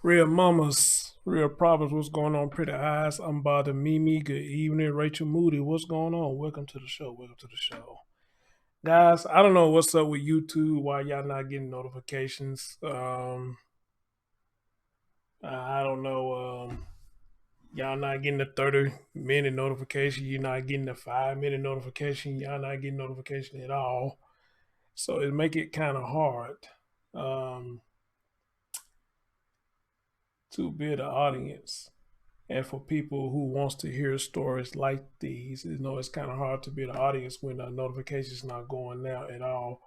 Real mamas, real problems. What's going on, pretty eyes? I'm Bada Mimi. Good evening, Rachel Moody. What's going on? Welcome to the show. Welcome to the show, guys. I don't know what's up with YouTube. Why y'all not getting notifications? I don't know. Y'all not getting the 30-minute notification. You're not getting the 5-minute notification. Y'all not getting notification at all. So it make it kind of hard um, to build an audience. And for people who wants to hear stories like these, it's kind of hard to be the audience when the notification's not going out at all,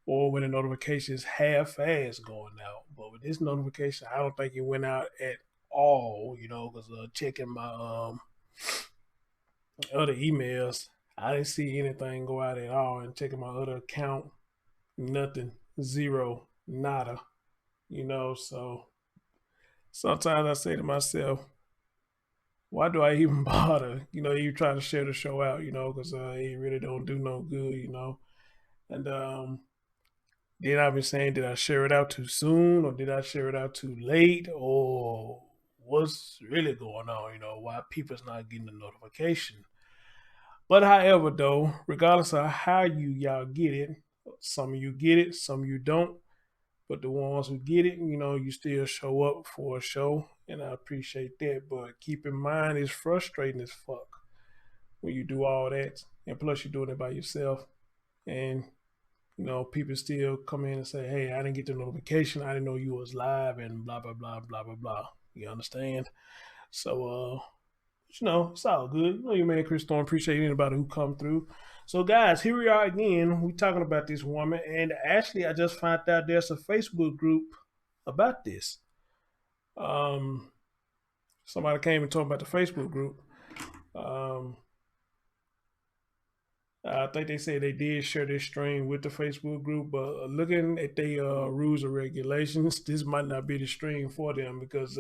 or when the notification is half-fast going out. But with this notification, I don't think it went out at all. Because checking my other emails, I didn't see anything go out at all. And checking my other account, nothing, zero, nada. So sometimes I say to myself, why do I even bother? You try to share the show out, because it really don't do no good. And then I've been saying, did I share it out too soon, or did I share it out too late, or what's really going on? Why people's not getting the notification? But however, though, regardless of how y'all get it, some of you get it, some of you don't. But the ones who get it, you still show up for a show, and I appreciate that. But keep in mind, it's frustrating as fuck when you do all that, and plus you're doing it by yourself, and people still come in and say, "Hey, I didn't get the notification. I didn't know you was live," and blah blah blah blah blah blah. You understand? So, it's all good. You man, Chris Thorne. Appreciate anybody who come through. So, guys, here we are again. We talking about this woman, and actually, I just found out there's a Facebook group about this. Um, Somebody came and told me about the Facebook group. Um, I think they said they did share this stream with the Facebook group, but looking at the rules and regulations, this might not be the stream for them because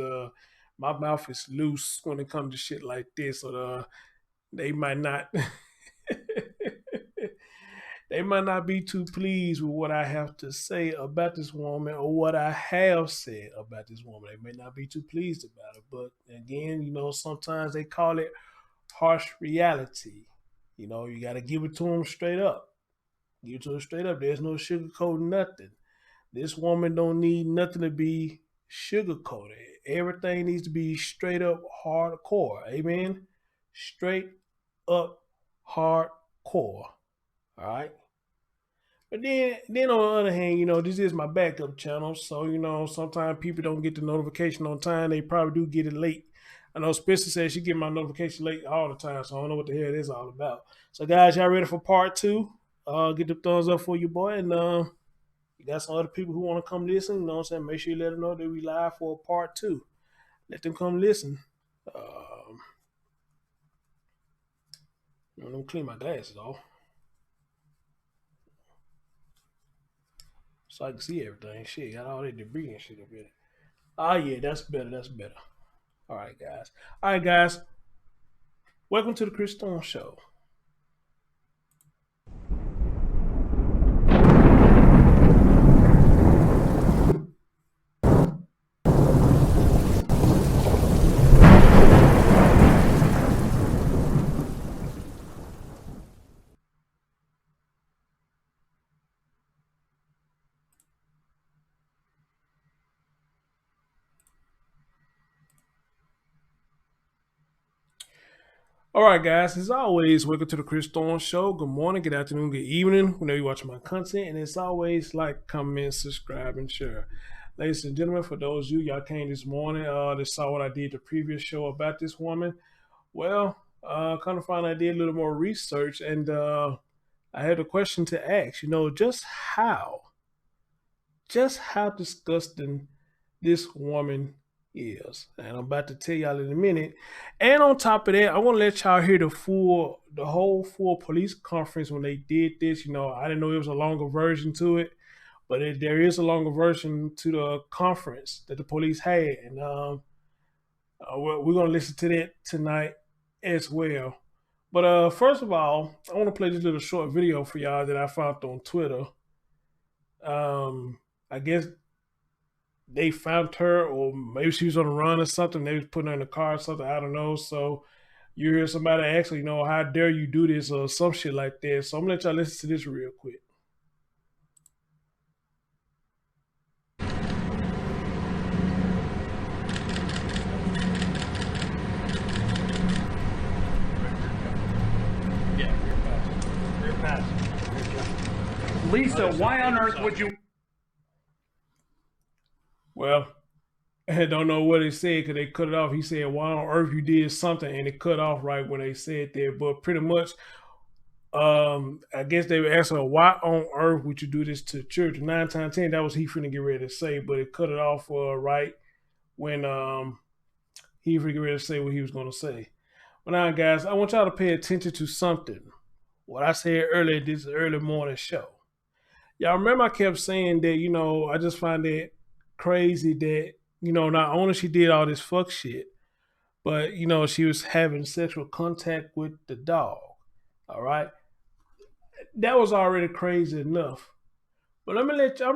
my mouth is loose when it comes to shit like this. So they might not they might not be too pleased with what I have to say about this woman or what I have said about this woman. They may not be too pleased about it. But again, sometimes they call it harsh reality. You got to give it to them straight up. Give it to them straight up. There's no sugarcoating nothing. This woman don't need nothing to be sugarcoated. Everything needs to be straight up hardcore. Amen. Straight up hardcore. All right. But then on the other hand, this is my backup channel, so sometimes people don't get the notification on time. They probably do get it late. I know Spencer says she get my notification late all the time, so I don't know what the hell it is all about. So guys, y'all ready for part two? Get the thumbs up for you, boy, and you got some other people who want to come listen. You know what I'm saying? Make sure you let them know that we live for part two. Let them come listen. I'm gonna clean my glasses off so I can see everything. Shit, got all that debris and shit up here. Oh yeah, that's better. That's better. All right, guys. All right, guys. Welcome to the Chris Stone Show. All right, guys. As always, welcome to the Chris Stone Show. Good morning, good afternoon, good evening, whenever you're watching my content. And it's always like, comment, subscribe, and share. Ladies and gentlemen, for those of you, y'all came this morning, they saw what I did the previous show about this woman. Well, kind of find I did a little more research, and I had a question to ask. Just how disgusting this woman is. And I'm about to tell y'all in a minute. And on top of that, I want to let y'all hear the whole full police conference when they did this. I didn't know it was a longer version to it, but there is a longer version to the conference that the police had. And we're going to listen to that tonight as well. But first of all, I want to play this little short video for y'all that I found on Twitter. I guess they found her, or maybe she was on the run or something. They was putting her in the car or something. I don't know. So you hear somebody actually, how dare you do this or some shit like that. So I'm gonna let y'all listen to this real quick. Lisa, why on earth would you? Well, I don't know what it said because they cut it off. He said, "Why on earth you did something?" And it cut off right when they said that. But pretty much, I guess they were asking her, "Why on earth would you do this to church?" 9 times 10, that was he finna get ready to say, but it cut it off right when he finna get ready to say what he was gonna say. But now, guys, I want y'all to pay attention to something. What I said earlier, this early morning show. Y'all remember I kept saying that, I just find it crazy that, not only she did all this fuck shit, but, she was having sexual contact with the dog. All right. That was already crazy enough. But I'm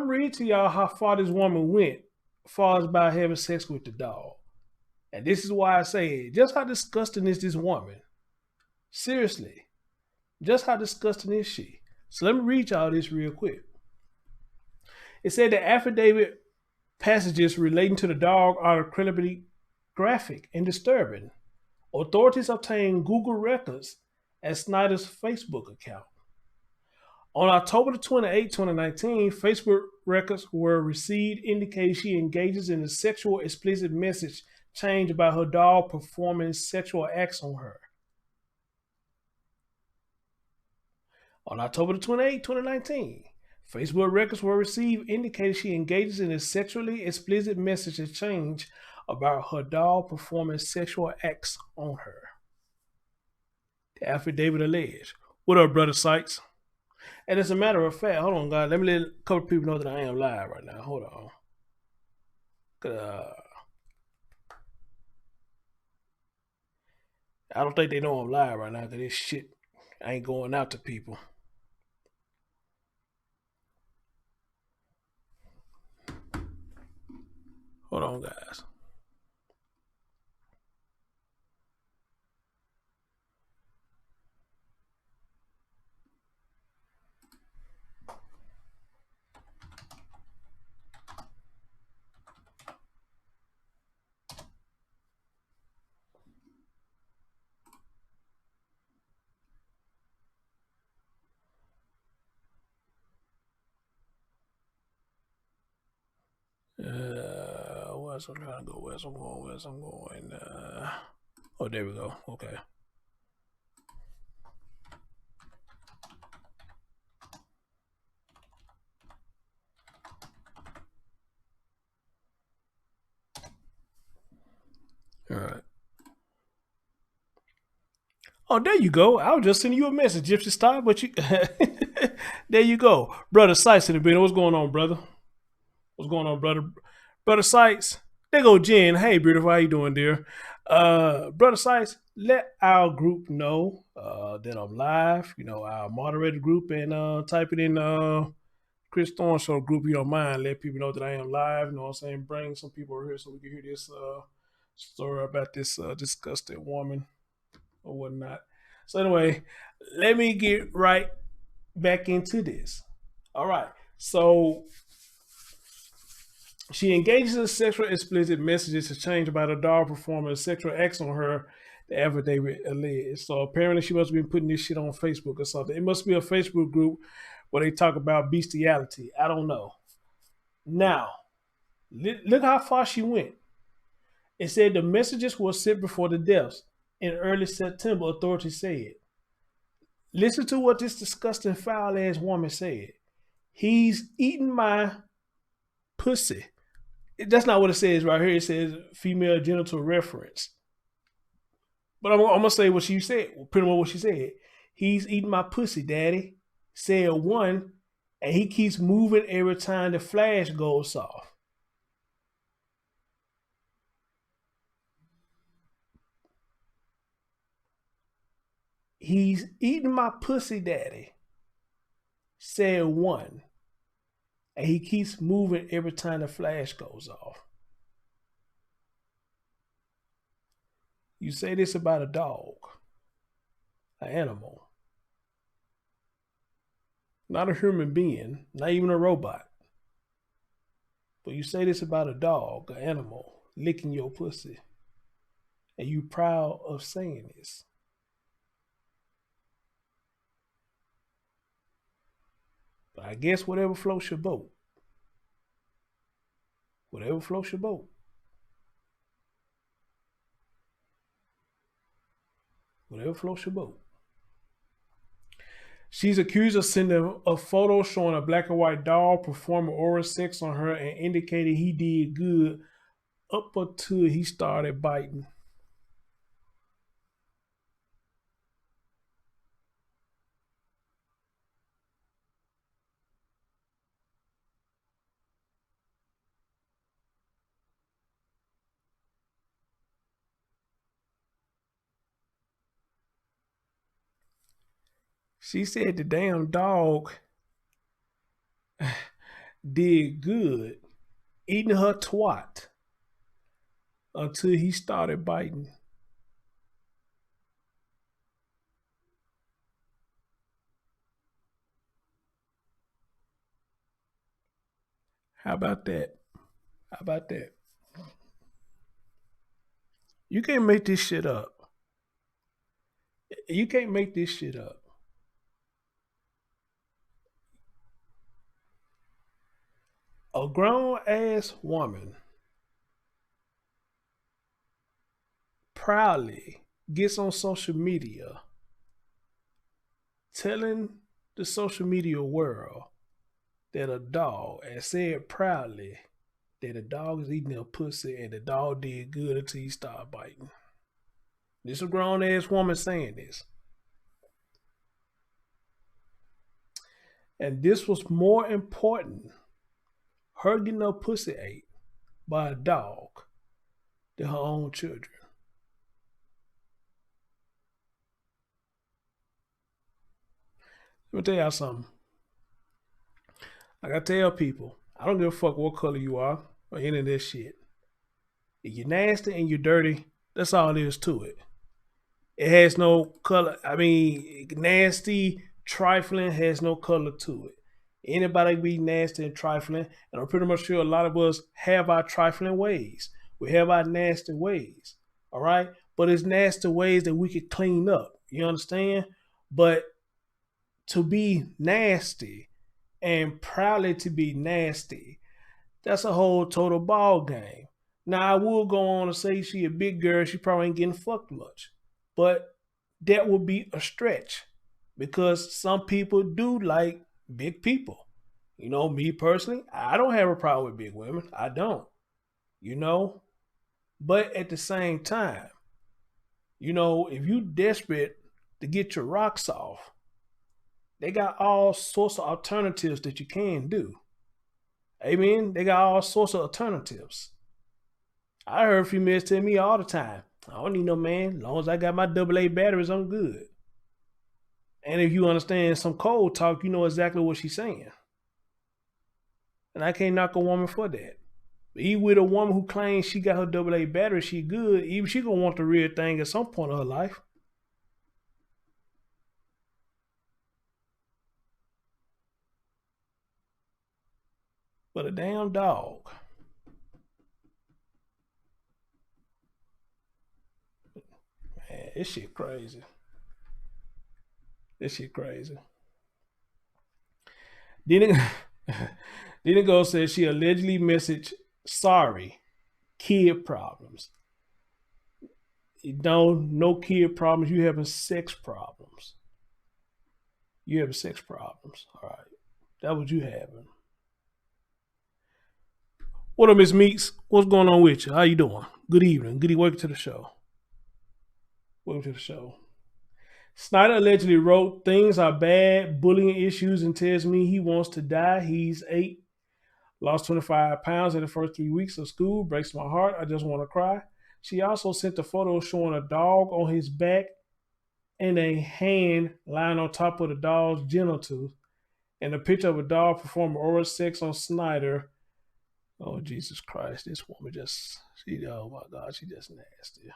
read to y'all how far this woman went as far as about having sex with the dog. And this is why I say just how disgusting is this woman? Seriously. Just how disgusting is she? So let me read y'all this real quick. It said the affidavit passages relating to the dog are incredibly graphic and disturbing. Authorities obtained Google records at Snyder's Facebook account. On October 28, 2019, Facebook records were received indicating she engages in a sexual explicit message change about her dog performing sexual acts on her. On October 28, 2019, Facebook records were received indicating she engages in a sexually explicit message exchange about her dog performing sexual acts on her. The affidavit alleged. What up, brother Sykes? And as a matter of fact, hold on, guys. Let me let a couple people know that I am live right now. Hold on. I don't think they know I'm live right now because this shit ain't going out to people. Hold on, guys. Where's I'm trying to go? Where's I'm going? Where's I'm going? Oh, there we go. Okay. All right. Oh, there you go. I was just sending you a message, Gypsy Star, but you there you go. Brother Sykes in the building. What's going on, brother? What's going on, brother? Brother Sykes. There go Jen. Hey, beautiful. How you doing, dear? Brother Sykes, let our group know that I'm live, our moderator group, and type it in Chris Thorne Show group. You don't mind, let people know that I am live. You know what I'm saying? Bring some people here so we can hear this story about this disgusting woman or whatnot. So anyway, let me get right back into this. All right. So she engages in sexual explicit messages exchanged about her dog performing sexual acts on her, the affidavit alleged. So apparently she must have been putting this shit on Facebook or something. It must be a Facebook group where they talk about bestiality. I don't know. Now, look how far she went. It said the messages were sent before the deaths in early September, authorities said. Listen to what this disgusting foul ass woman said. He's eating my pussy. That's not what it says right here. It says female genital reference. But I'm gonna say what she said. Pretty much what she said. He's eating my pussy, daddy. Said one, and he keeps moving every time the flash goes off. He's eating my pussy, daddy. Said one, and he keeps moving every time the flash goes off. You say this about a dog, an animal, not a human being, not even a robot. But you say this about a dog, an animal, licking your pussy, and you proud of saying this. But I guess whatever floats your boat. Whatever floats your boat. Whatever floats your boat. She's accused of sending a photo showing a black and white dog performing oral sex on her and indicated he did good up until he started biting. She said the damn dog did good eating her twat until he started biting. How about that? How about that? You can't make this shit up. You can't make this shit up. A grown ass woman proudly gets on social media telling the social media world that a dog, and said proudly that a dog is eating a pussy and the dog did good until he started biting. This is a grown ass woman saying this. And this was more important, her getting her pussy ate by a dog, than her own children. Let me tell y'all something. Like I tell people, I don't give a fuck what color you are or any of this shit. If you're nasty and you're dirty, that's all there is to it. It has no color. I mean, nasty, trifling has no color to it. Anybody can be nasty and trifling, and I'm pretty much sure a lot of us have our trifling ways. We have our nasty ways, all right? But it's nasty ways that we could clean up. You understand? But to be nasty and proudly to be nasty, that's a whole total ball game. Now I will go on to say she a big girl, she probably ain't getting fucked much. But that would be a stretch because some people do like big people. You know, me personally, I don't have a problem with big women. I don't. You know? But at the same time, you know, if you desperate to get your rocks off, they got all sorts of alternatives that you can do. Amen. They got all sorts of alternatives. I heard females tell me all the time, I don't need no man. As long as I got my AA batteries, I'm good. And if you understand some cold talk, you know exactly what she's saying. And I can't knock a woman for that. But even with a woman who claims she got her AA battery, she good, even she gonna want the real thing at some point of her life. But a damn dog. Man, this shit crazy. This shit crazy. Then it goes says she allegedly messaged, sorry, kid problems. No kid problems. You having sex problems. You having sex problems. All right. That what you having. What up, Miss Meeks? What's going on with you? How you doing? Good evening. Good evening. Welcome to the show. Welcome to the show. Snyder allegedly wrote, things are bad, bullying issues, and tells me he wants to die. He's 8, lost 25 pounds in the first 3 weeks of school. Breaks my heart. I just want to cry. She also sent a photo showing a dog on his back and a hand lying on top of the dog's genital tooth And a picture of a dog performing oral sex on Snyder. Oh, Jesus Christ. This woman oh my God, she just nasty.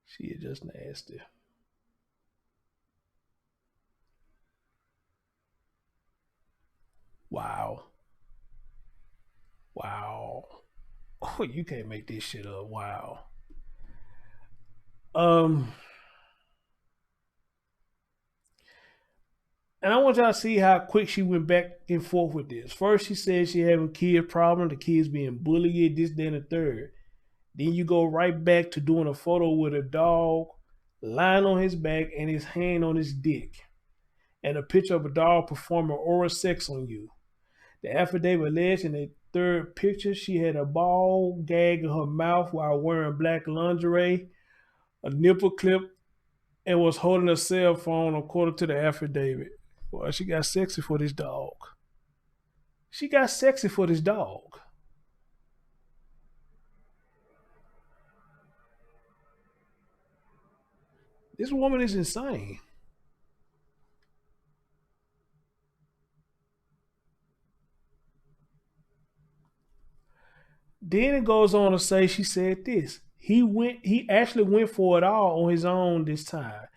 She is just nasty. Wow. Wow. Oh, you can't make this shit up. Wow. And I want y'all to see how quick she went back and forth with this. First, she said she having kid problem, the kids being bullied, this, then, the third. Then you go right back to doing a photo with a dog lying on his back and his hand on his dick, and a picture of a dog performing oral sex on you. The affidavit alleged in the third picture she had a ball gag in her mouth while wearing black lingerie, a nipple clip, and was holding a cell phone, according to the affidavit. Well, she got sexy for this dog. She got sexy for this dog. This woman is insane. Then it goes on to say she said this. He actually went for it all on his own this time.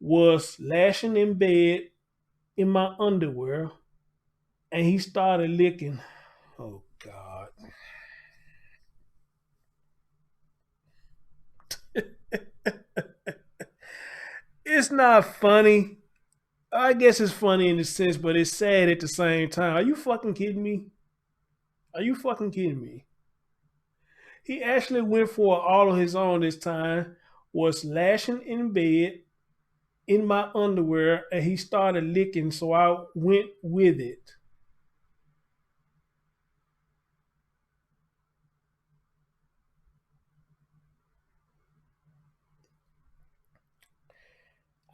Was lashing in bed in my underwear, and he started licking. Oh God. It's not funny. I guess it's funny in a sense, but it's sad at the same time. Are you fucking kidding me? Are you fucking kidding me? He actually went for it all on his own this time, was lashing in bed in my underwear, and he started licking, so I went with it.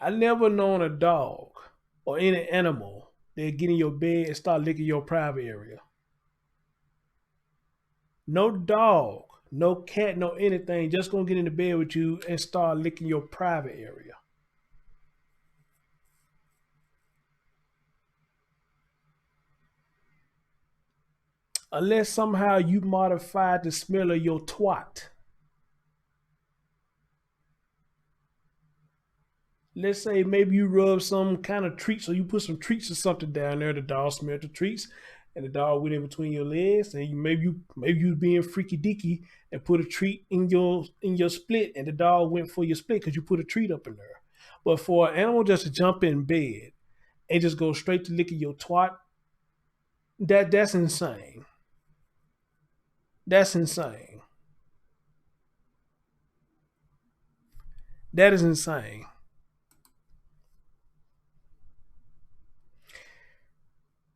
I never known a dog or any animal that get in your bed and start licking your private area. No dog, no cat, no anything just gonna get in the bed with you and start licking your private area. Unless somehow you modified the smell of your twat. Let's say maybe you rub some kind of treats, or you put some treats or something down there. The dog smelled the treats, and the dog went in between your legs. And maybe you was being freaky deaky and put a treat in your split, and the dog went for your split because you put a treat up in there. But for an animal just to jump in bed and just go straight to licking your twat, that's insane. That's insane. That is insane.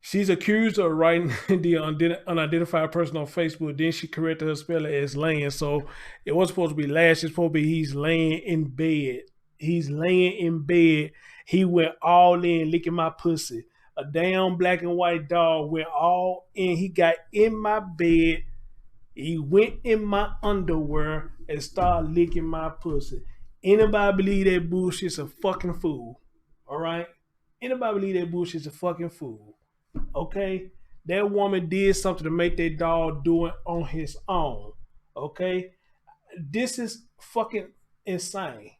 She's accused of writing the unidentified person on Facebook. Then she corrected her spelling as laying. So it was supposed to be lash. It's supposed to be he's laying in bed. He's laying in bed. He went all in licking my pussy. A damn black and white dog went all in. He got in my bed. He went in my underwear and started licking my pussy. Anybody believe that bullshit's a fucking fool? All right? Anybody believe that bullshit's a fucking fool? Okay? That woman did something to make that dog do it on his own. Okay? This is fucking insane.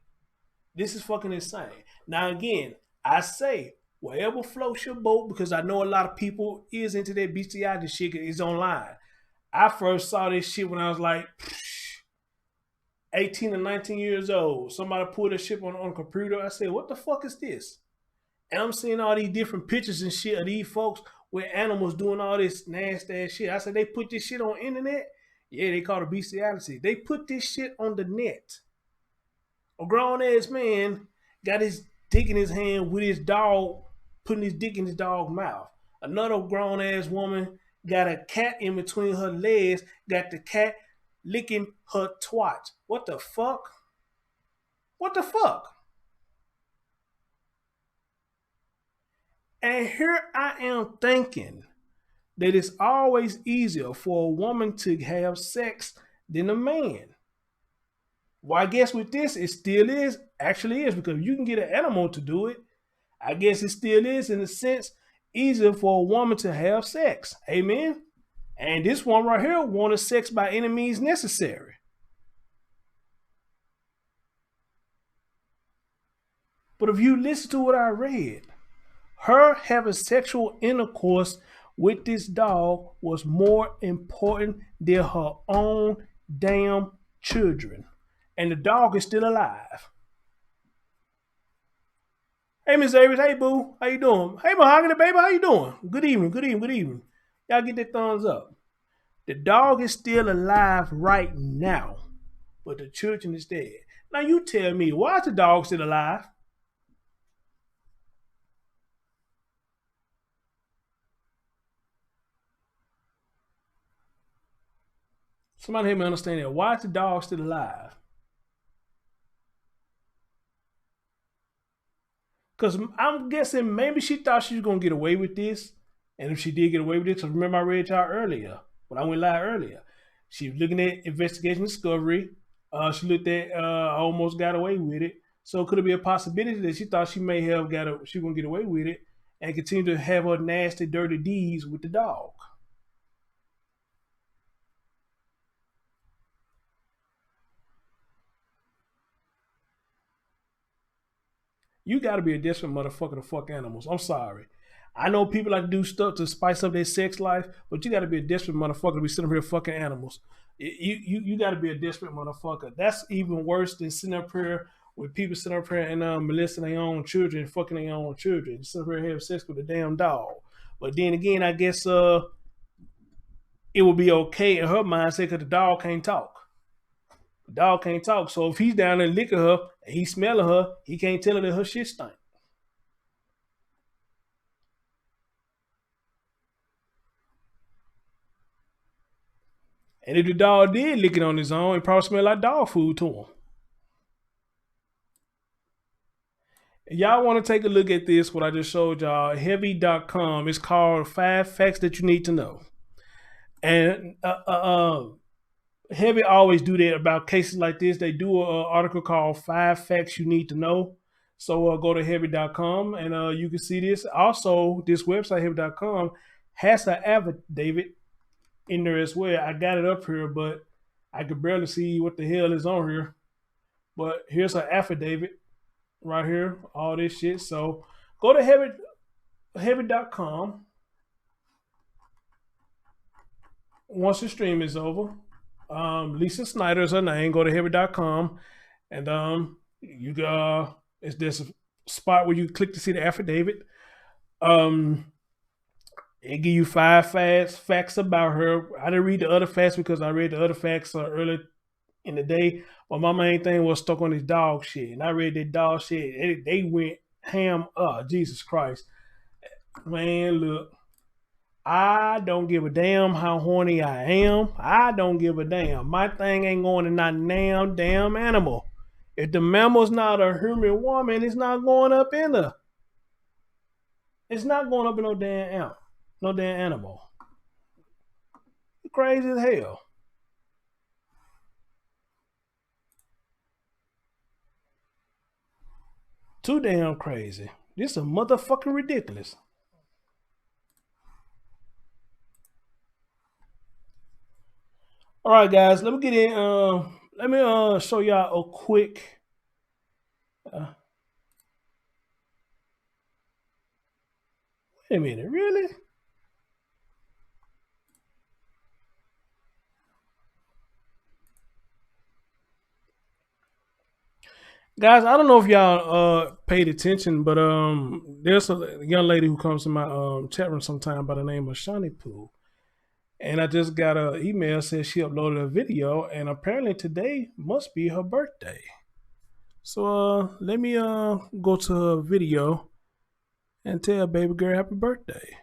This is fucking insane. Now again, I say, whatever floats your boat, because I know a lot of people is into that bestiality shit is online. I first saw this shit when I was like 18 or 19 years old. Somebody pulled this shit on a computer. I said, what the fuck is this? And I'm seeing all these different pictures and shit of these folks with animals doing all this nasty ass shit. I said, they put this shit on internet? Yeah, they call it bestiality. They put this shit on the net. A grown ass man got his dick in his hand with his dog, putting his dick in his dog's mouth. Another grown ass woman got a cat in between her legs, got the cat licking her twat. What the fuck? What the fuck? And here I am thinking that it's always easier for a woman to have sex than a man. Well, I guess with this, it still is, actually is, because you can get an animal to do it. I guess it still is, in a sense, easier for a woman to have sex. Amen. And this one right here wanted sex by any means necessary. But if you listen to what I read, her having sexual intercourse with this dog was more important than her own damn children. And the dog is still alive. Hey, Miss Avis. Hey, boo. How you doing? Hey, Mahogany, baby. How you doing? Good evening. Good evening. Good evening. Y'all get that thumbs up. The dog is still alive right now, but the children is dead. Now you tell me, why is the dog still alive? Somebody help me understand that. Why is the dog still alive? Because I'm guessing maybe she thought she was going to get away with this. And if she did get away with it, because remember I read y'all earlier, when I went live earlier, she was looking at investigation discovery. She looked at almost got away with it. So could it be a possibility that she thought she may have she gonna get away with it and continue to have her nasty, dirty deeds with the dog? You got to be a desperate motherfucker to fuck animals. I'm sorry. I know people like to do stuff to spice up their sex life, but you got to be a desperate motherfucker to be sitting up here fucking animals. You got to be a desperate motherfucker. That's even worse than sitting up here with people sitting up here and molesting their own children, fucking their own children, sitting up here and have sex with a damn dog. But then again, I guess it would be okay in her mindset because the dog can't talk. The dog can't talk. So if he's down there licking her and he's smelling her, he can't tell her that her shit stink. And if the dog did lick it on his own, it probably smelled like dog food to him. And y'all want to take a look at this, what I just showed y'all, heavy.com. It's called 5 Facts That You Need to Know. And Heavy always do that about cases like this. They do an article called 5 Facts You Need to Know. So go to heavy.com and you can see this. Also, this website, heavy.com, has an affidavit in there as well. I got it up here, but I could barely see what the hell is on here. But here's an affidavit right here, all this shit. So go to heavy.com once the stream is over. Lisa Snyder is her name. Go to heavy.com and you go, there's a spot where you click to see the affidavit. It give you 5 facts about her. I didn't read the other facts because I read the other facts earlier in the day. But my main thing was stuck on this dog shit. And I read that dog shit. They went ham up. Jesus Christ. Man, look. I don't give a damn how horny I am. I don't give a damn. My thing ain't going to not damn animal. If the mammal's not a human woman, it's not going up in her. It's not going up in no damn animal. No damn animal. Crazy as hell. Too damn crazy. This is motherfucking ridiculous. All right, guys. Let me get in. Let me show y'all a quick. Wait a minute. Really? Guys, I don't know if y'all paid attention, but there's a young lady who comes to my chat room sometime by the name of Shani Poo. And I just got an email says she uploaded a video, and apparently today must be her birthday. So let me go to her video and tell baby girl happy birthday.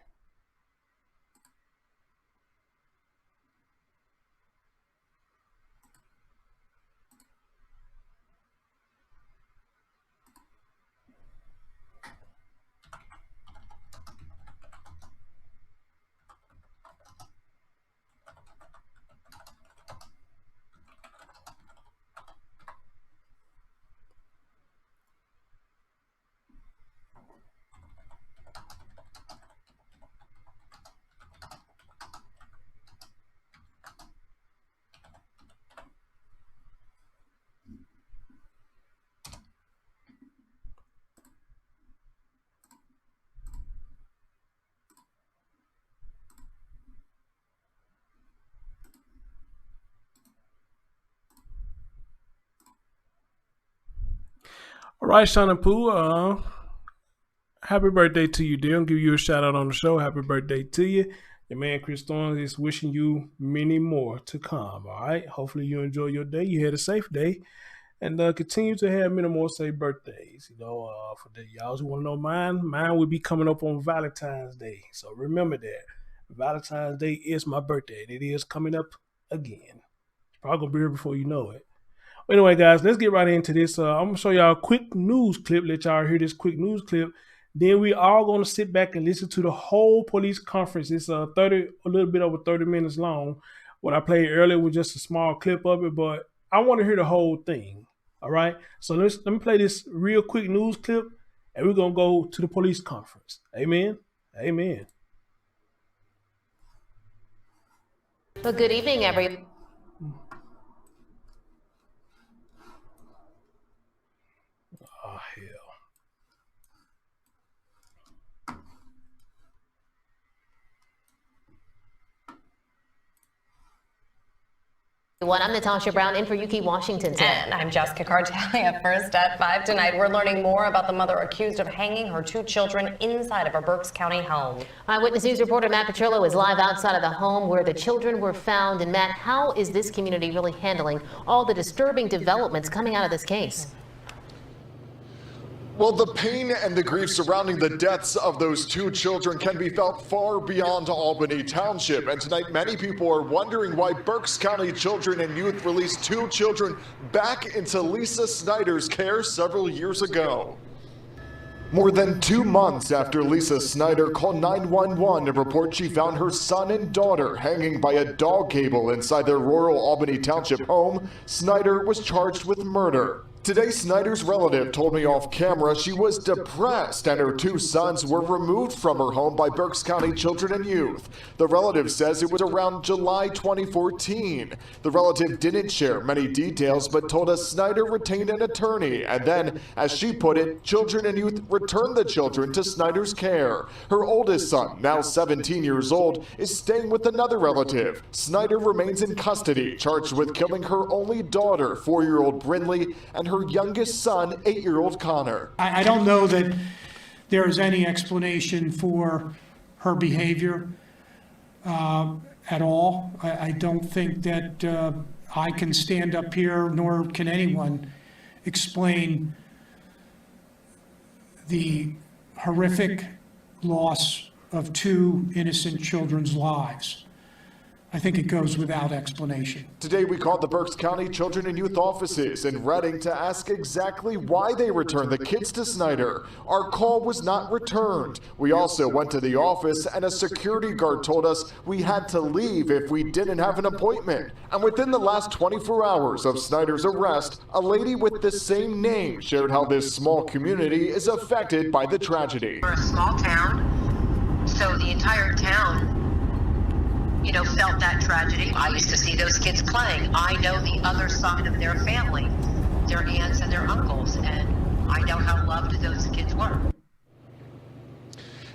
right, Shauna Pooh. Happy birthday to you, dear. I'll give you a shout out on the show. Happy birthday to you. Your man Chris Thorne is wishing you many more to come. All right. Hopefully you enjoy your day. You had a safe day. And continue to have many more safe birthdays. For the y'all who want to know mine will be coming up on Valentine's Day. So remember that. Valentine's Day is my birthday. And it is coming up again. It's probably going to be here before you know it. But anyway, guys, let's get right into this. I'm going to show y'all a quick news clip. Let y'all hear this quick news clip. Then we are going to sit back and listen to the whole police conference. It's a little bit over 30 minutes long. What I played earlier was just a small clip of it, but I want to hear the whole thing. All right. So let me play this real quick news clip, and we're going to go to the police conference. Amen. Amen. Well, good evening, everyone. Oh, hell. I'm Natasha Brown in for Yuki Washington today. And I'm Jessica Cartalia. First at 5 tonight, we're learning more about the mother accused of hanging her 2 children inside of her Berks County home. Eyewitness News reporter Matt Petrillo is live outside of the home where the children were found. And Matt, how is this community really handling all the disturbing developments coming out of this case? Well, the pain and the grief surrounding the deaths of those 2 children can be felt far beyond Albany Township. And tonight, many people are wondering why Berks County Children and Youth released 2 children back into Lisa Snyder's care several years ago. More than 2 months after Lisa Snyder called 911 to report she found her son and daughter hanging by a dog cable inside their rural Albany Township home, Snyder was charged with murder. Today, Snyder's relative told me off camera she was depressed and her 2 sons were removed from her home by Berks County Children and Youth. The relative says it was around July 2014. The relative didn't share many details but told us Snyder retained an attorney and then, as she put it, Children and Youth returned the children to Snyder's care. Her oldest son, now 17 years old, is staying with another relative. Snyder remains in custody, charged with killing her only daughter, 4-year-old Brinley, and her youngest son, 8-year-old Connor. I don't know that there is any explanation for her behavior at all. I don't think that I can stand up here, nor can anyone explain the horrific loss of 2 innocent children's lives. I think it goes without explanation. Today we called the Berks County Children and Youth offices in Reading to ask exactly why they returned the kids to Snyder. Our call was not returned. We also went to the office and a security guard told us we had to leave if we didn't have an appointment. And within the last 24 hours of Snyder's arrest, a lady with the same name shared how this small community is affected by the tragedy. We're a small town, so the entire town felt that tragedy. I used to see those kids playing. I know the other side of their family, their aunts and their uncles, and I know how loved those kids were.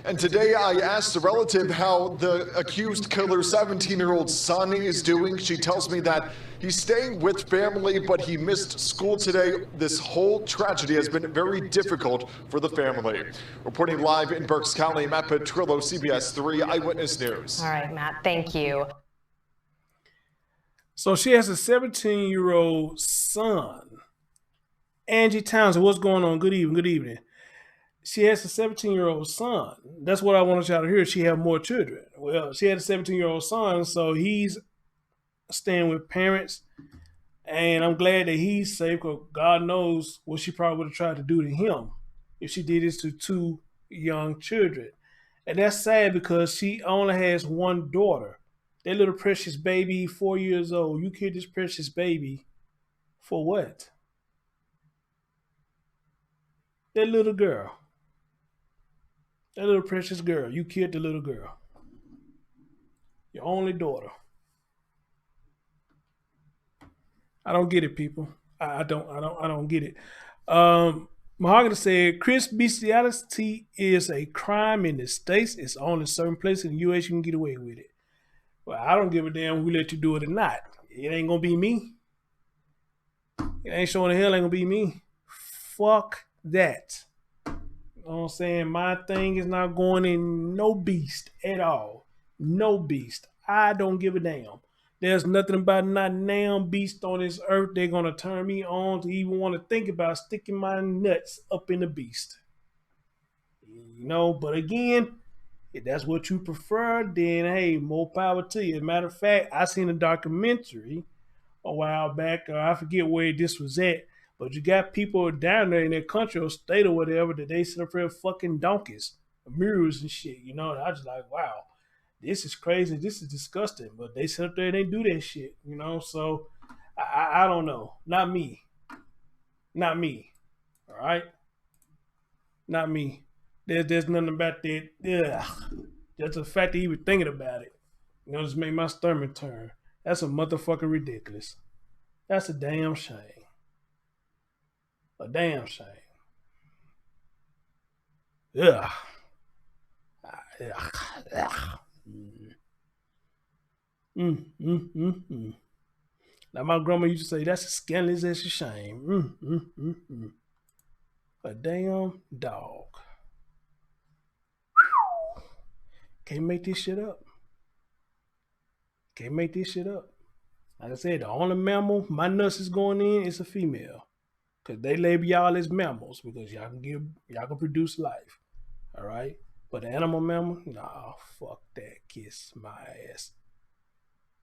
And today I asked the relative how the accused killer's 17-year-old son is doing. She tells me that he's staying with family, but he missed school today. This whole tragedy has been very difficult for the family. Reporting live in Berks County, Matt Petrillo, CBS 3 Eyewitness News. All right, Matt, thank you. So she has a 17-year-old son. Angie Townsend, what's going on? Good evening. Good evening. She has a 17-year-old son. That's what I wanted y'all to hear. She had more children. Well, she had a 17-year-old son, so he's staying with parents. And I'm glad that he's safe because God knows what she probably would have tried to do to him if she did this to 2 young children. And that's sad because she only has 1 daughter. That little precious baby, 4 years old. You killed this precious baby for what? That little girl. That little precious girl. You killed the little girl. Your only daughter. I don't get it, people. I don't get it. Mahogany said, Chris, bestiality is a crime in the States. It's only certain places in the U.S. you can get away with it. Well, I don't give a damn if we let you do it or not. It ain't gonna be me. It ain't showing the hell ain't gonna be me. Fuck that. You know what I'm saying? My thing is not going in no beast at all. No beast. I don't give a damn. There's nothing about not damn beast on this earth they're going to turn me on to even want to think about sticking my nuts up in the beast. You know, but again, if that's what you prefer, then hey, more power to you. As a matter of fact, I seen a documentary a while back. I forget where this was at, but you got people down there in their country or state or whatever that they sit up there fucking donkeys, mules and shit. You know, and I was just like, wow, this is crazy. This is disgusting. But they sit up there and they do that shit. You know, so I don't know. Not me. Not me. All right. Not me. There's nothing about that. Ugh. Just the fact that he was thinking about it. You know, just made my stomach turn. That's a motherfucking ridiculous. That's a damn shame. A damn shame. Ugh. Now my grandma used to say, that's as scandalous as a shame. A damn dog. Can't make this shit up. Can't make this shit up. Like I said, the only mammal my nuts is going in is a female. Cause they label y'all as mammals because y'all can produce life. All right? But the animal mammal, nah, fuck that. Kiss my ass.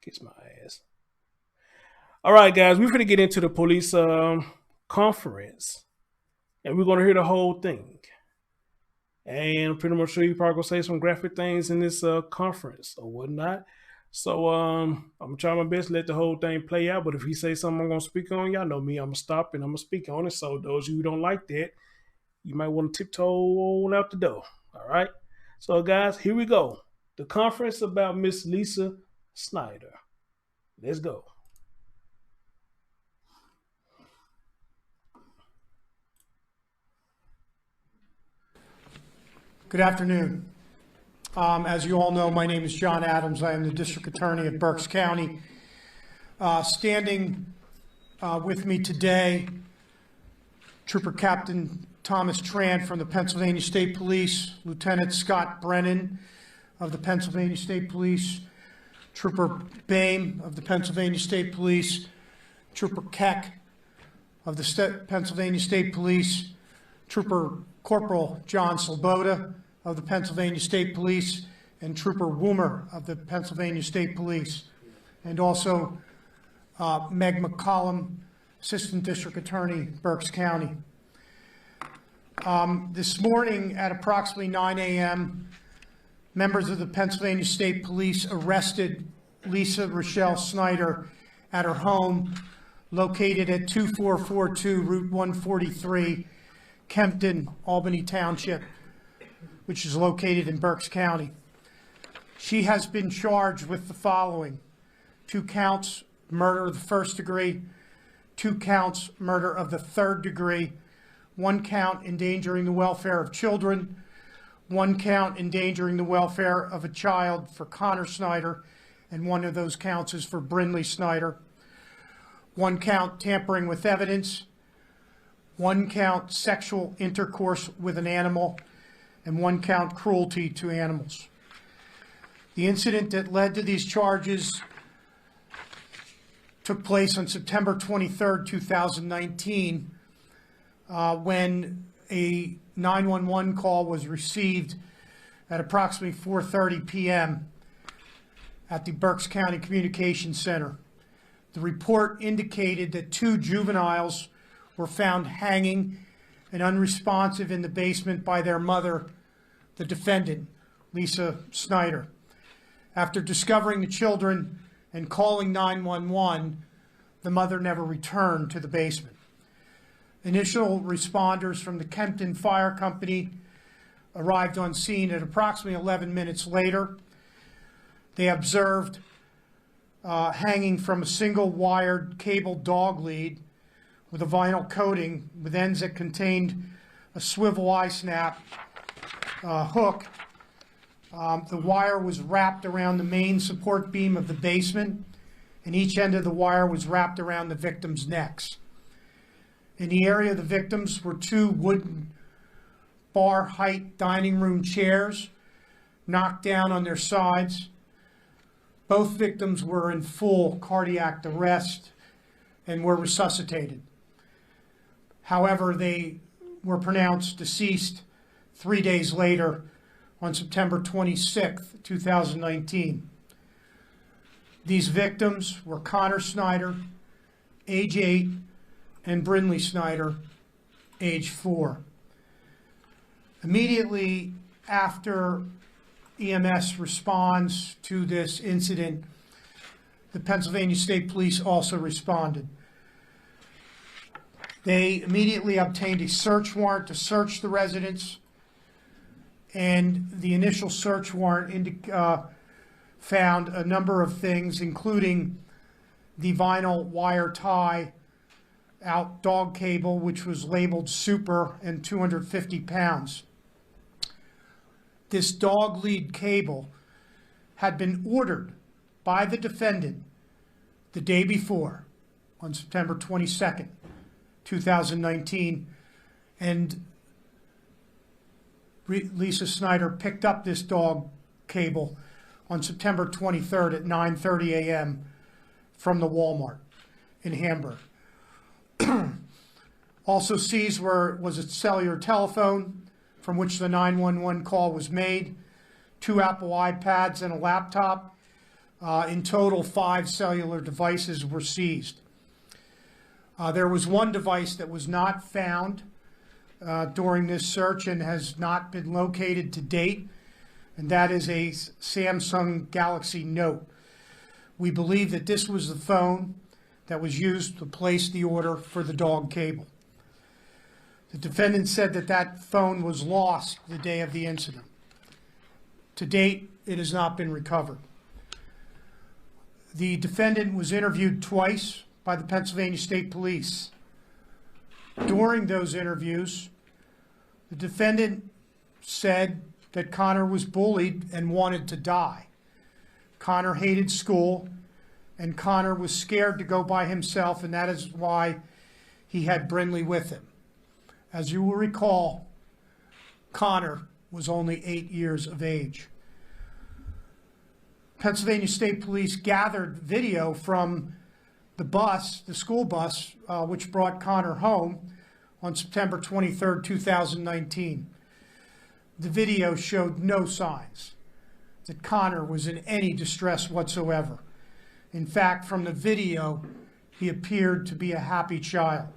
Kiss my ass. All right, guys, we're gonna get into the police conference. And we're gonna hear the whole thing. And pretty much sure you probably gonna say some graphic things in this conference or whatnot. So I'm gonna try my best to let the whole thing play out. But if he say something I'm gonna speak on, y'all know me, I'm gonna stop and I'm gonna speak on it. So those of you who don't like that, you might want to tiptoe on out the door. All right. So guys, here we go. The conference about Miss Lisa Snyder. Let's go. Good afternoon. As you all know, my name is John Adams. I am the District Attorney of Berks County. Standing with me today, Trooper Captain Thomas Tran from the Pennsylvania State Police, Lieutenant Scott Brennan of the Pennsylvania State Police, Trooper Boehm of the Pennsylvania State Police, Trooper Keck of the Pennsylvania State Police, Trooper Corporal John Sloboda of the Pennsylvania State Police, and Trooper Woomer of the Pennsylvania State Police, and also Meg McCollum, Assistant District Attorney, Berks County. This morning at approximately 9 a.m., members of the Pennsylvania State Police arrested Lisa Rochelle Snyder at her home located at 2442 Route 143, Kempton, Albany Township, which is located in Berks County. She has been charged with the following: 2 counts murder of the first degree, 2 counts murder of the third degree, 1 count endangering the welfare of children, 1 count endangering the welfare of a child for Connor Snyder, and 1 of those counts is for Brindley Snyder, 1 count tampering with evidence, 1 count sexual intercourse with an animal, and 1 count cruelty to animals. The incident that led to these charges took place on September 23rd, 2019, when a 911 call was received at approximately 4:30 p.m. at the Berks County Communications Center. The report indicated that 2 juveniles were found hanging and unresponsive in the basement by their mother, the defendant, Lisa Snyder. After discovering the children and calling 911, the mother never returned to the basement. Initial responders from the Kempton Fire Company arrived on scene at approximately 11 minutes later. They observed hanging from a single wired cable dog lead with a vinyl coating with ends that contained a swivel eye snap hook. The wire was wrapped around the main support beam of the basement, and each end of the wire was wrapped around the victim's necks. In the area of the victims were 2 wooden bar height dining room chairs knocked down on their sides. Both victims were in full cardiac arrest and were resuscitated. However, they were pronounced deceased 3 days later on September 26, 2019. These victims were Connor Snyder, age 8, and Brindley Snyder, age 4. Immediately after EMS responds to this incident, the Pennsylvania State Police also responded. They immediately obtained a search warrant to search the residence, and the initial search warrant found a number of things, including the vinyl wire tie out dog cable, which was labeled super and 250 pounds. This dog lead cable had been ordered by the defendant the day before, on September 22nd, 2019, and Lisa Snyder picked up this dog cable on September 23rd at 9:30 a.m. from the Walmart in Hamburg. Also seized was a cellular telephone from which the 911 call was made, 2 Apple iPads and a laptop. In total, 5 cellular devices were seized. There was one device that was not found during this search and has not been located to date, and that is a Samsung Galaxy Note. We believe that this was the phone that was used to place the order for the dog cable. The defendant said that that phone was lost the day of the incident. To date, it has not been recovered. The defendant was interviewed twice by the Pennsylvania State Police. During those interviews, the defendant said that Connor was bullied and wanted to die. Connor hated school, and Connor was scared to go by himself, and that is why he had Brindley with him. As you will recall, Connor was only 8 years of age. Pennsylvania State Police gathered video from the school bus, which brought Connor home on September 23rd, 2019. The video showed no signs that Connor was in any distress whatsoever. In fact, from the video, he appeared to be a happy child.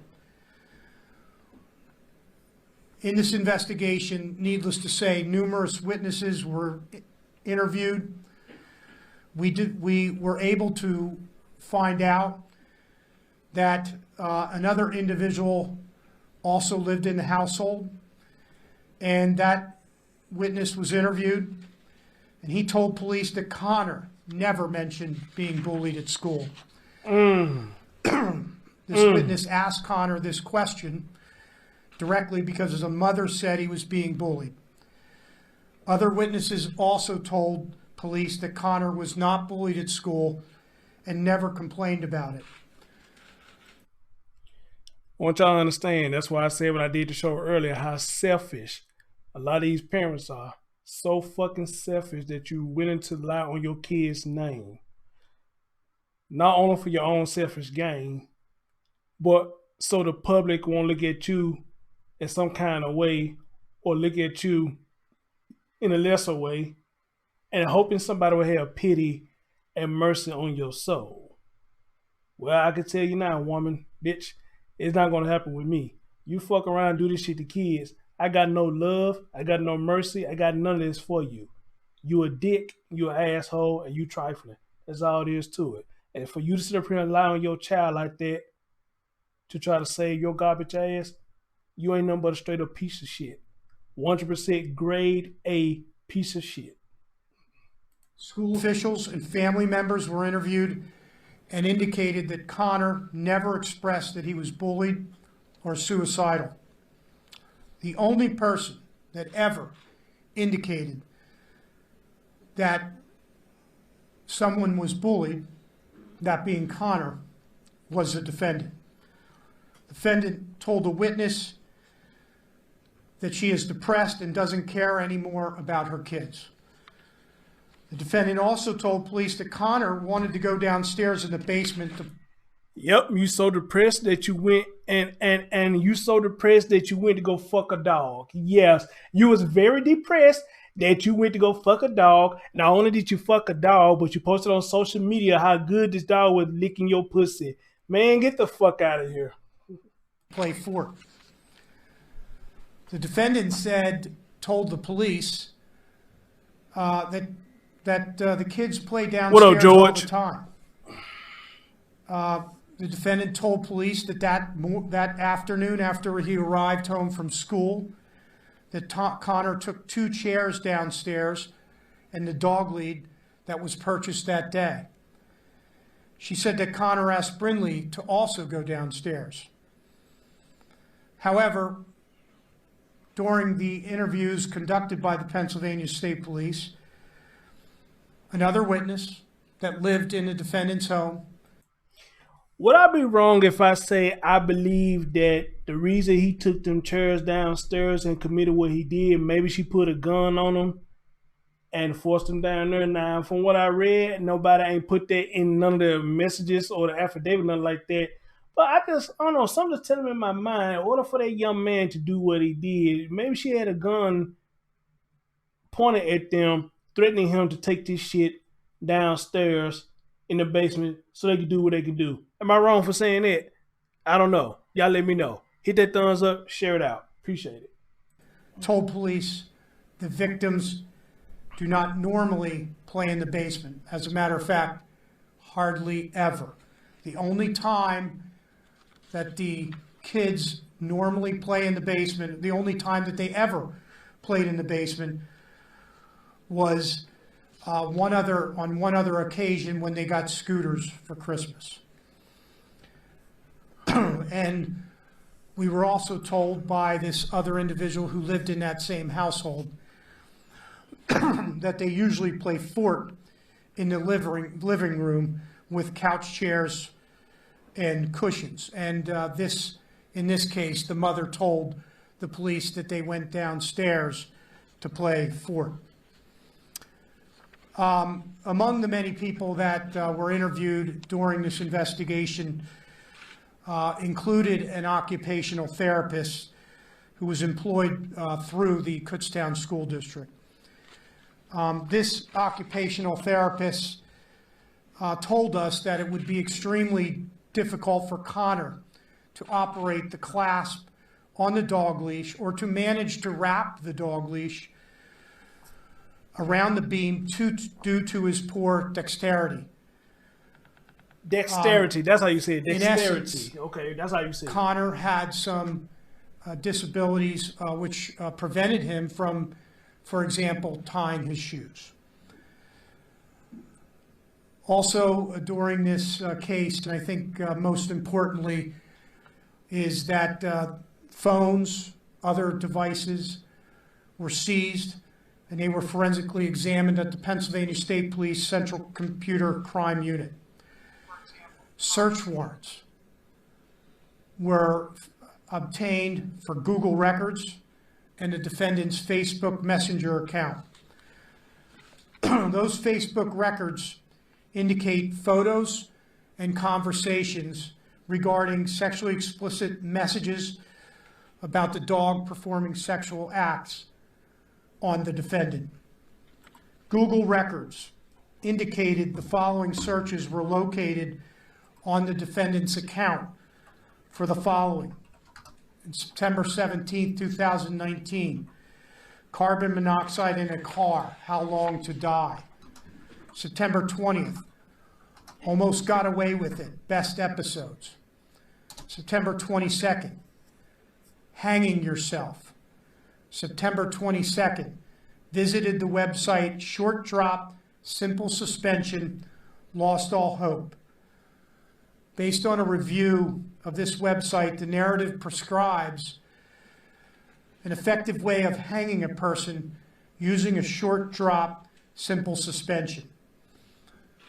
In this investigation, needless to say, numerous witnesses were interviewed. We were able to find out that another individual also lived in the household, and that witness was interviewed, and he told police that Connor never mentioned being bullied at school. This witness asked Connor this question directly because his mother said he was being bullied. Other witnesses also told police that Connor was not bullied at school and never complained about it. I want y'all to understand, that's why I said when I did the show earlier, how selfish a lot of these parents are. So fucking selfish that you willing to lie on your kid's name. Not only for your own selfish gain, but so the public won't look at you in some kind of way or look at you in a lesser way and hoping somebody will have pity and mercy on your soul. Well, I can tell you now, woman, bitch, it's not going to happen with me. You fuck around and do this shit to kids. I got no love. I got no mercy. I got none of this for you. You a dick, you an asshole, and you trifling. That's all there is to it. And for you to sit up here and lie on your child like that to try to save your garbage ass, you ain't nothing but a straight up piece of shit. 100% grade A piece of shit. School officials and family members were interviewed and indicated that Connor never expressed that he was bullied or suicidal. The only person that ever indicated that someone was bullied, that being Connor, was the defendant. The defendant told a witness that she is depressed and doesn't care anymore about her kids. The defendant also told police that Connor wanted to go downstairs in the basement to... Yep, you so depressed that you went and you so depressed that you went to go fuck a dog. Yes, you was very depressed that you went to go fuck a dog. Not only did you fuck a dog, but you posted on social media how good this dog was licking your pussy. Man, get the fuck out of here. play fort. The defendant told the police that the kids play downstairs What up, George? all the time. The defendant told police that afternoon, after he arrived home from school, that Connor took 2 chairs downstairs and the dog lead that was purchased that day. She said that Connor asked Brindley to also go downstairs. However, during the interviews conducted by the Pennsylvania State Police, another witness that lived in the defendant's home. Would I be wrong if I say I believe that the reason he took them chairs downstairs and committed what he did, maybe she put a gun on him and forced him down there? Now, from what I read, nobody ain't put that in none of the messages or the affidavit, nothing like that. But I don't know, something's telling me in my mind, in order for that young man to do what he did, maybe she had a gun pointed at them, threatening him to take this shit downstairs in the basement so they could do what they can do. Am I wrong for saying that? I don't know. Y'all let me know. Hit that thumbs up, share it out. Appreciate it. Told police the victims do not normally play in the basement. As a matter of fact, hardly ever. The only time that the kids normally play in the basement, the only time that they ever played in the basement was on one other occasion when they got scooters for Christmas. And we were also told by this other individual who lived in that same household that they usually play fort in the living room with couch chairs and cushions. And in this case, the mother told the police that they went downstairs to play fort. Among the many people that were interviewed during this investigation included an occupational therapist who was employed through the Kutztown School District. This occupational therapist told us that it would be extremely difficult for Connor to operate the clasp on the dog leash or to manage to wrap the dog leash around the beam due to his poor dexterity. Dexterity, that's how you say it. Dexterity. In essence, okay, that's how you say it. Connor had some disabilities which prevented him from, for example, tying his shoes. Also, during this case, and I think most importantly, is that phones, other devices were seized and they were forensically examined at the Pennsylvania State Police Central Computer Crime Unit. Search warrants were obtained for Google records and the defendant's Facebook Messenger account. Those Facebook records indicate photos and conversations regarding sexually explicit messages about the dog performing sexual acts on the defendant. Google records indicated the following searches were located on the defendant's account for the following. In September 17, 2019, carbon monoxide in a car, how long to die. September 20th, almost got away with it, best episodes. September 22nd, hanging yourself. September 22nd, visited the website Short Drop, Simple Suspension, Lost All Hope. Based on a review of this website, the narrative prescribes an effective way of hanging a person using a short drop, simple suspension.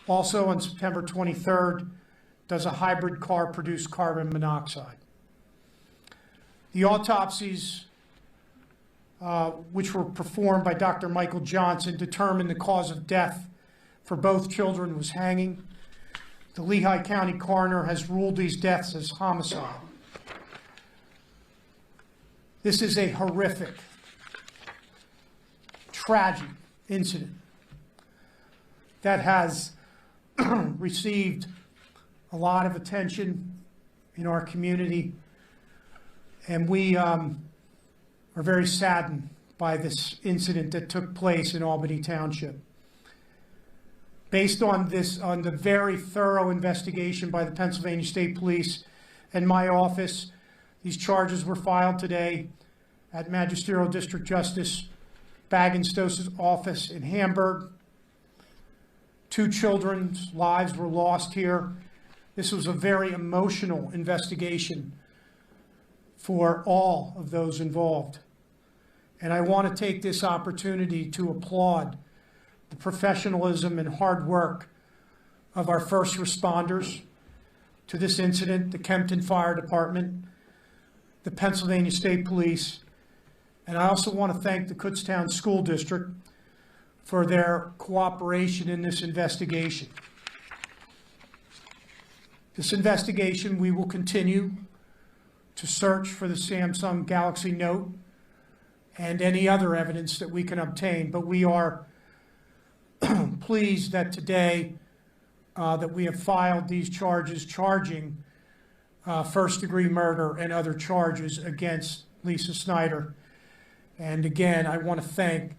Also on September 23rd, does a hybrid car produce carbon monoxide? The autopsies, which were performed by Dr. Michael Johnson, determined the cause of death for both children was hanging. The Lehigh County coroner has ruled these deaths as homicide. This is a horrific, tragic incident that has received a lot of attention in our community, and we are very saddened by this incident that took place in Albany Township. Based on the very thorough investigation by the Pennsylvania State Police and my office, these charges were filed today at Magisterial District Justice Bagenstos' office in Hamburg. 2 children's lives were lost here. This was a very emotional investigation for all of those involved. And I want to take this opportunity to applaud the professionalism and hard work of our first responders to this incident, the Kempton Fire Department, the Pennsylvania State Police, and I also want to thank the Kutztown School District for their cooperation in this investigation. This investigation, we will continue to search for the Samsung Galaxy Note and any other evidence that we can obtain, but we are pleased that today that we have filed these charges charging first-degree murder and other charges against Lisa Snyder. And again, I want to thank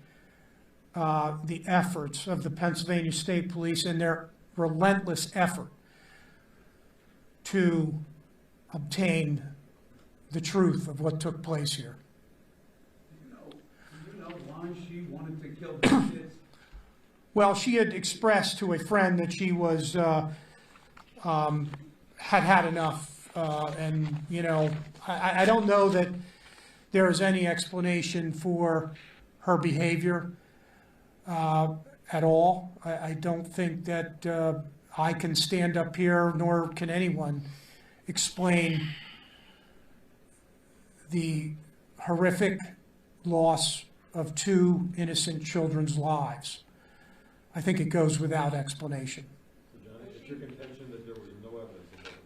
the efforts of the Pennsylvania State Police and their relentless effort to obtain the truth of what took place here. Do you know why she wanted to kill the kids? Well, she had expressed to a friend that she was had enough, and you know, I don't know that there is any explanation for her behavior at all. I don't think that I can stand up here, nor can anyone explain the horrific loss of 2 innocent children's lives. I think it goes without explanation. So Johnny, it's your contention that there was no evidence of bullying?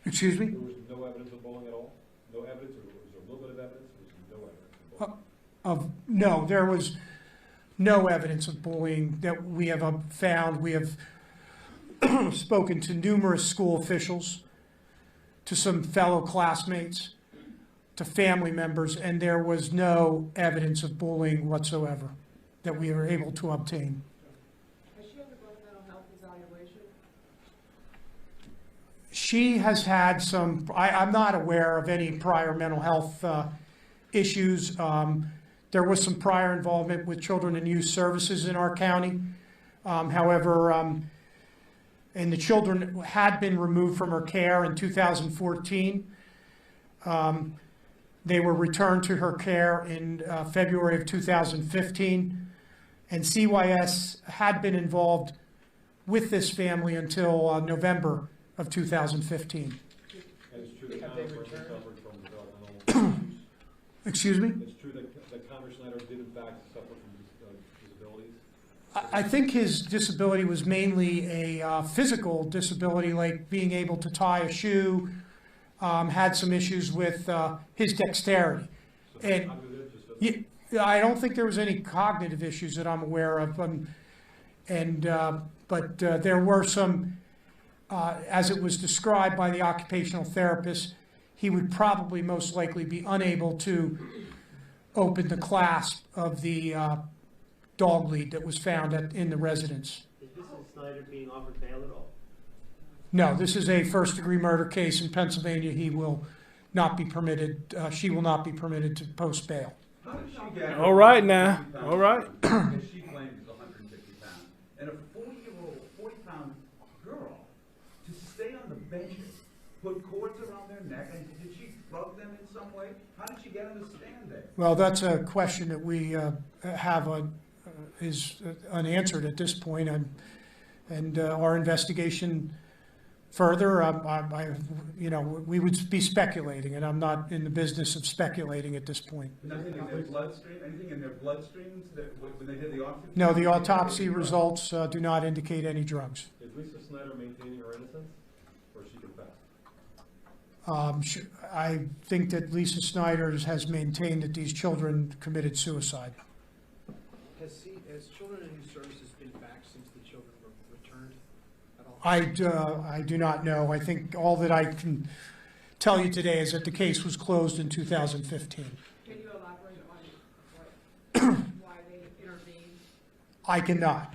Excuse me? There was no evidence of bullying at all? No evidence, or was there a little bit of evidence? Or was there no evidence of bullying? No, there was no evidence of bullying that we have found. We have spoken to numerous school officials, to some fellow classmates, to family members, and there was no evidence of bullying whatsoever that we were able to obtain. Has she undergone mental health evaluation? She has had some, I'm not aware of any prior mental health issues. There was some prior involvement with children and youth services in our county. However, and the children had been removed from her care in 2014. They were returned to her care in February of 2015. And CYS had been involved with this family until November of 2015. And it's true that Connor Snyder suffered from developmental issues? Excuse me? It's true that Connor Snyder did in fact suffer from disabilities? I think his disability was mainly a physical disability, like being able to tie a shoe, had some issues with his dexterity. So And I don't think there was any cognitive issues that I'm aware of. But there were some, as it was described by the occupational therapist, he would probably most likely be unable to open the clasp of the dog lead that was found in the residence. Is Mrs. Snyder being offered bail at all? No, this is a first-degree murder case in Pennsylvania. He will not be permitted, she will not be permitted to post bail. How did she get? All right now. All right. Because she claims it's 150 pounds. And a 40-pound girl to stay on the benches, put cords around their neck, and did she drug them in some way? How did she get them to stand there? Well, that's a question that we have is unanswered at this point, and our investigation further, we would be speculating, and I'm not in the business of speculating at this point. Nothing in their bloodstream, anything in their bloodstreams that, when they did the autopsy? No, the autopsy results do not indicate any drugs. Is Lisa Snyder maintaining her innocence, or she confessed? I think that Lisa Snyder has maintained that these children committed suicide. Has Children and Youth Services been back since the children were returned at all? I do not know. I think all that I can tell you today is that the case was closed in 2015. Can you elaborate on why they intervened? I cannot.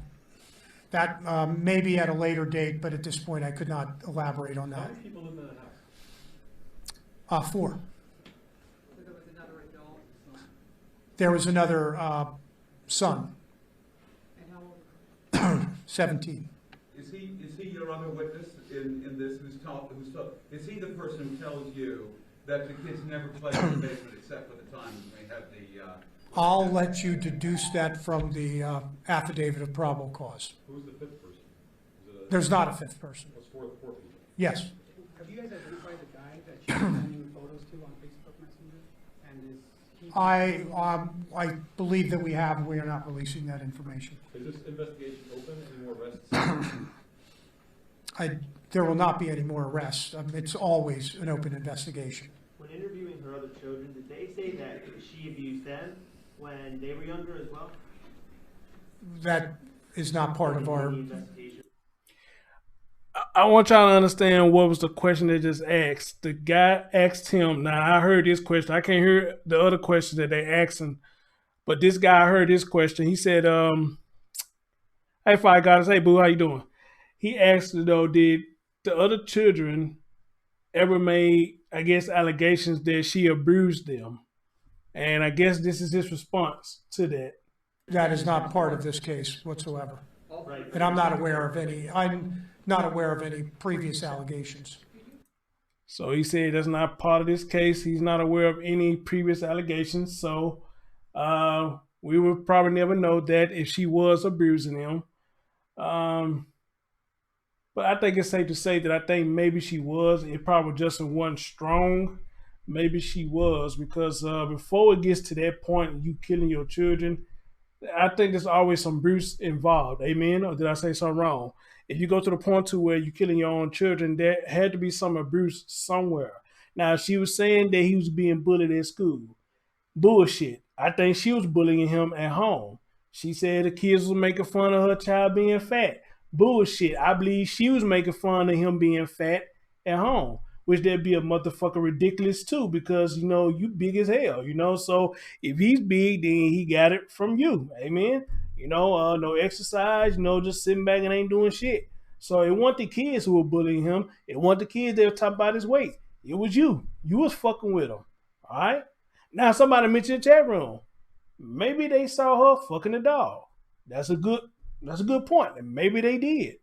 That may be at a later date, but at this point I could not elaborate on How that. many people live in that house? 4. So there was another adult, There was another son, and how old? 17. Is he your other witness in this, is he the person who tells you that the kids never played in the basement except for the time when they had the, I'll let you deduce that from the affidavit of probable cause. Who's the fifth person? There's not a 5th person. What's four people? Yes. Have you guys identified the guy that she was sending photos to on Facebook Messenger? And is he? I believe that we have. We are not releasing that information. Is this investigation open? Any more arrests? There will not be any more arrests. It's always an open investigation. When interviewing her other children, did they say that she abused them when they were younger as well? That is not part of our. Investigation. I want y'all to understand what was the question they just asked. The guy asked him. Now I heard this question. I can't hear the other question that they asked him, but this guy heard this question. He said, "Hey, Fire Goddess, hey boo, how you doing?" He asked though, did the other children ever made, I guess, allegations that she abused them? And I guess this is his response to that. That is not part of this case whatsoever. Right. And I'm not aware of any. I'm not aware of any previous allegations. So he said that's not part of this case. He's not aware of any previous allegations. So we would probably never know that if she was abusing him. But I think it's safe to say that I think maybe she was. It probably just wasn't strong. Maybe she was, because before it gets to that point, you killing your children, I think there's always some abuse involved. Amen? Or did I say something wrong? If you go to the point to where you're killing your own children, there had to be some abuse somewhere. Now, she was saying that he was being bullied at school. Bullshit. I think she was bullying him at home. She said the kids was making fun of her child being fat. Bullshit. I believe she was making fun of him being fat at home, which that'd be a motherfucker ridiculous too, because, you know, you big as hell, you know? So if he's big, then he got it from you. Amen? You know, no exercise, you know, just sitting back and ain't doing shit. So it wasn't the kids who were bullying him. It wasn't the kids that were talking about his weight. It was you. You was fucking with him. All right? Now, somebody mentioned in the chat room, maybe they saw her fucking a dog. That's a good point. And maybe they did.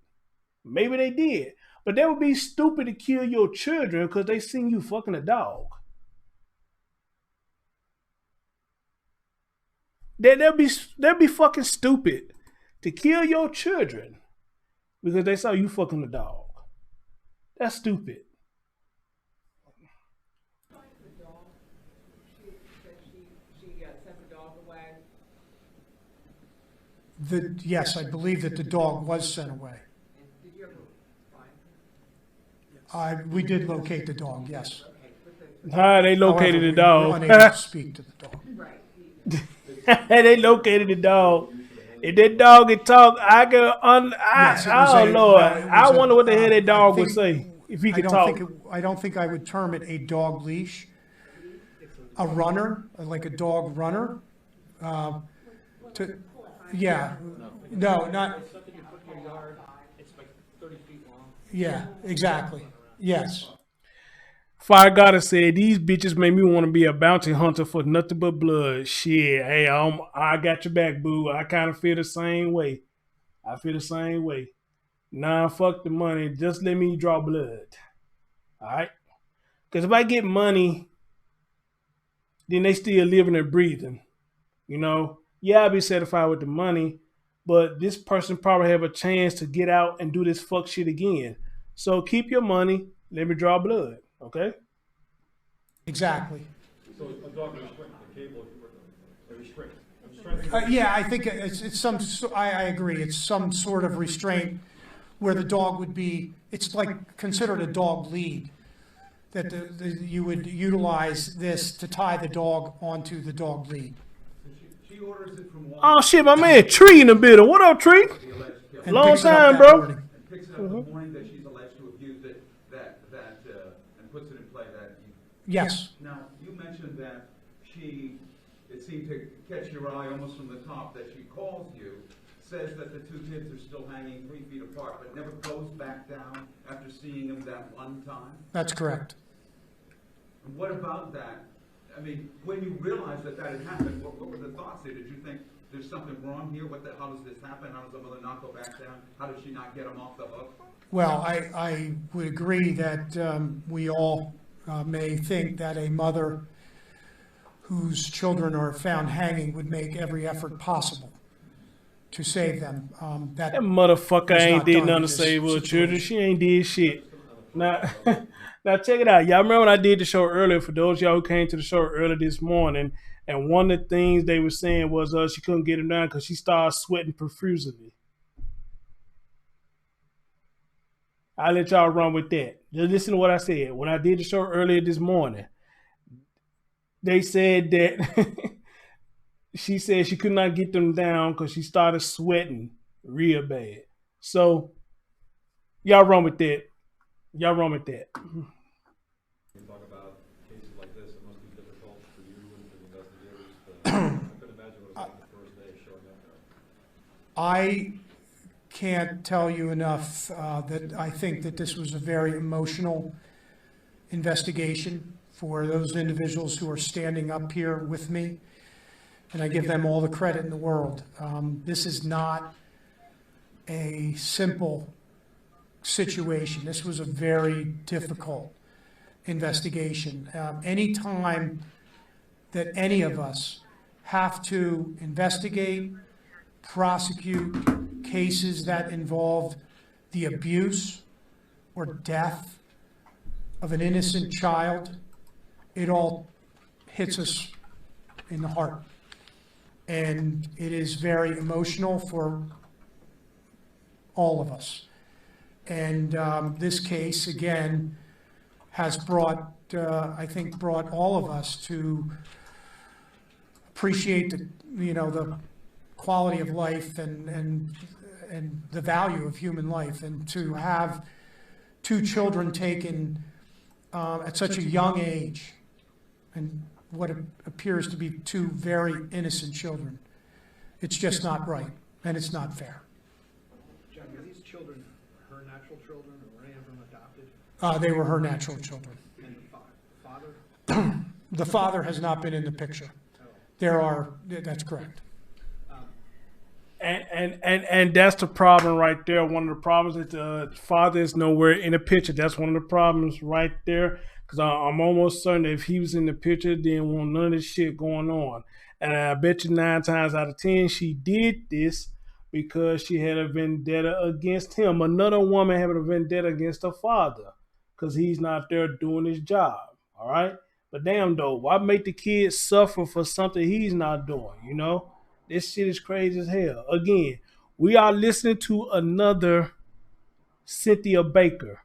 Maybe they did. But that would be stupid to kill your children because they seen you fucking a dog. That'd be fucking stupid to kill your children because they saw you fucking a dog. That's stupid. The dog, she said she sent the dog away. Yes, I believe that the dog was sent away. Did you ever find her? We did locate the dog, yes. Hi, they located However, the dog. we were unable to speak to the dog. Right. They located the dog. If that dog could talk, I could. Yes, it was Oh Lord, it was I wonder what the hell that I dog would think- say if he I could don't talk. think I don't think I would term it a dog leash. A runner, like a dog runner. Yeah, no, not. It's something you put in your yard, it's like 30 feet long. Yeah, exactly. Yes. Fire Goddess said, these bitches make me want to be a bounty hunter for nothing but blood. Shit, hey, I got your back, boo. I kind of feel the same way. Nah, fuck the money. Just let me draw blood. All right? Because if I get money, then they still living and breathing. You know? Yeah, I'll be satisfied with the money, but this person probably have a chance to get out and do this fuck shit again. So keep your money. Let me draw blood. Okay. Exactly. So a dog restraint, a cable, a restraint. I'm just trying to think. Yeah, I think it's some, I agree, it's some sort of restraint where the dog would be, it's like considered a dog lead, that you would utilize this to tie the dog onto the dog lead. She orders it from Walmart. Oh shit, my man Tree in the building. What up, Tree? And Long picks it up time, that bro. morning. And picks it up the morning that she's alleged to have used it, and puts it in play that evening. Yes. Now, you mentioned that it seemed to catch your eye almost from the top, that she calls you, says that the two kids are still hanging 3 feet apart, but never goes back down after seeing them that one time? That's correct. And what about that? I mean, when you realized that had happened, what were the thoughts there? Did you think there's something wrong here? How does this happen? How does the mother not go back down? How did she not get them off the hook? Well, I would agree that we all may think that a mother whose children are found hanging would make every effort possible to save them. That motherfucker was ain't not did done in nothing to this save her children. situation. She ain't did shit. Now, now check it out. Y'all remember when I did the show earlier? For those of y'all who came to the show earlier this morning, and one of the things they were saying was she couldn't get him down because she started sweating profusely. I'll let y'all run with that. Just listen to what I said. When I did the show earlier this morning, they said that she said she could not get them down because she started sweating real bad. So y'all run with that. Y'all run with that. You talk about cases like this, it must be difficult for you and for the investigators. I could imagine what it was like the first day showing up there. I can't tell you enough that I think that this was a very emotional investigation for those individuals who are standing up here with me, and I give them all the credit in the world. This is not a simple situation. This was a very difficult investigation. Any time that any of us have to investigate, prosecute cases that involve the abuse or death of an innocent child, it all hits us in the heart. And it is very emotional for all of us. And this case, again, has brought, I think, brought all of us to appreciate the quality of life and the value of human life, and to have two children taken at such a young age, and what appears to be two very innocent children. It's just not right, and it's not fair. Jack, are these children her natural children, or were any of them adopted? They were her natural children. And the father? The father has not been in the picture. That's correct. And that's the problem right there. One of the problems is the father is nowhere in the picture. That's one of the problems right there. Because I'm almost certain that if he was in the picture, then won't none of this shit going on. And I bet you 9 times out of 10 she did this because she had a vendetta against him. Another woman having a vendetta against her father because he's not there doing his job. All right? But damn though, why make the kids suffer for something he's not doing, you know? This shit is crazy as hell. Again, we are listening to another Cynthia Baker.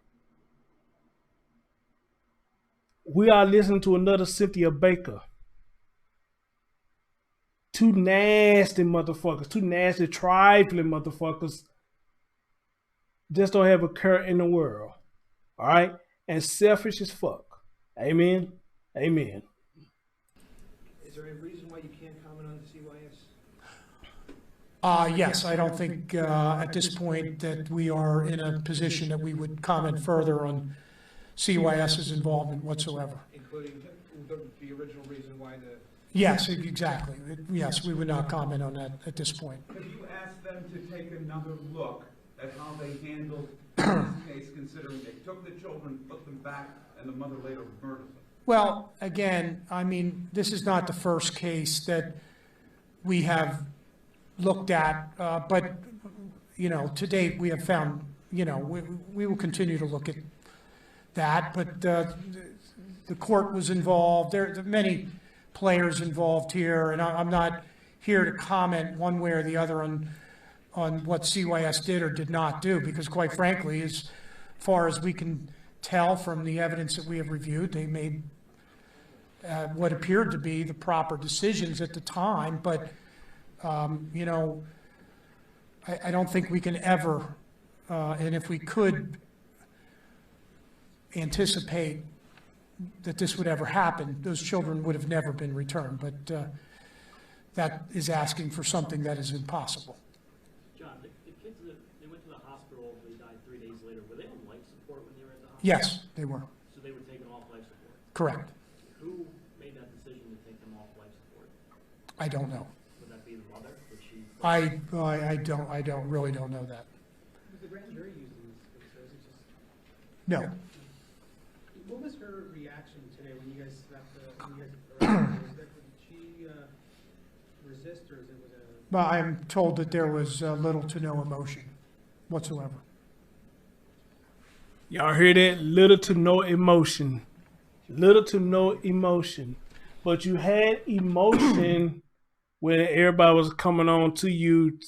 We are listening to another Cynthia Baker. Two nasty motherfuckers. Two nasty, trifling motherfuckers. Just don't have a care in the world. All right? And selfish as fuck. Amen? Amen. Is there a reason why you can't comment on the CYS? Yes, I don't think at this point that we are in a position that we would comment further on CYS's involvement whatsoever. Including the original reason why the... Yes, exactly. Yes, we would not comment on that at this point. Have you asked them to take another look at how they handled this case, considering they took the children, put them back, and the mother later murdered them? Well, again, I mean, this is not the first case that we have looked at, but, you know, to date we have found you know, we will continue to look at that, but the court was involved. There are many players involved here, and I'm not here to comment one way or the other on what CYS did or did not do, because quite frankly, as far as we can tell from the evidence that we have reviewed, they made what appeared to be the proper decisions at the time. But, you know, I don't think we can ever, and if we could anticipate that this would ever happen, those children would have never been returned. But that is asking for something that is impossible. John, the kids that they went to the hospital, they died 3 days later. Were they on life support when they were at the hospital? Yes, they were. So they were taken off life support? Correct. Who made that decision to take them off life support? I don't know. Would that be the mother? Would she? I really don't know that. Was the grand jury using this? Or is it just? No. What was her reaction today when you guys left did she resist, or is it with a? But I'm told that there was little to no emotion whatsoever. Y'all hear that? Little to no emotion. Little to no emotion. But you had emotion when everybody was coming on to you.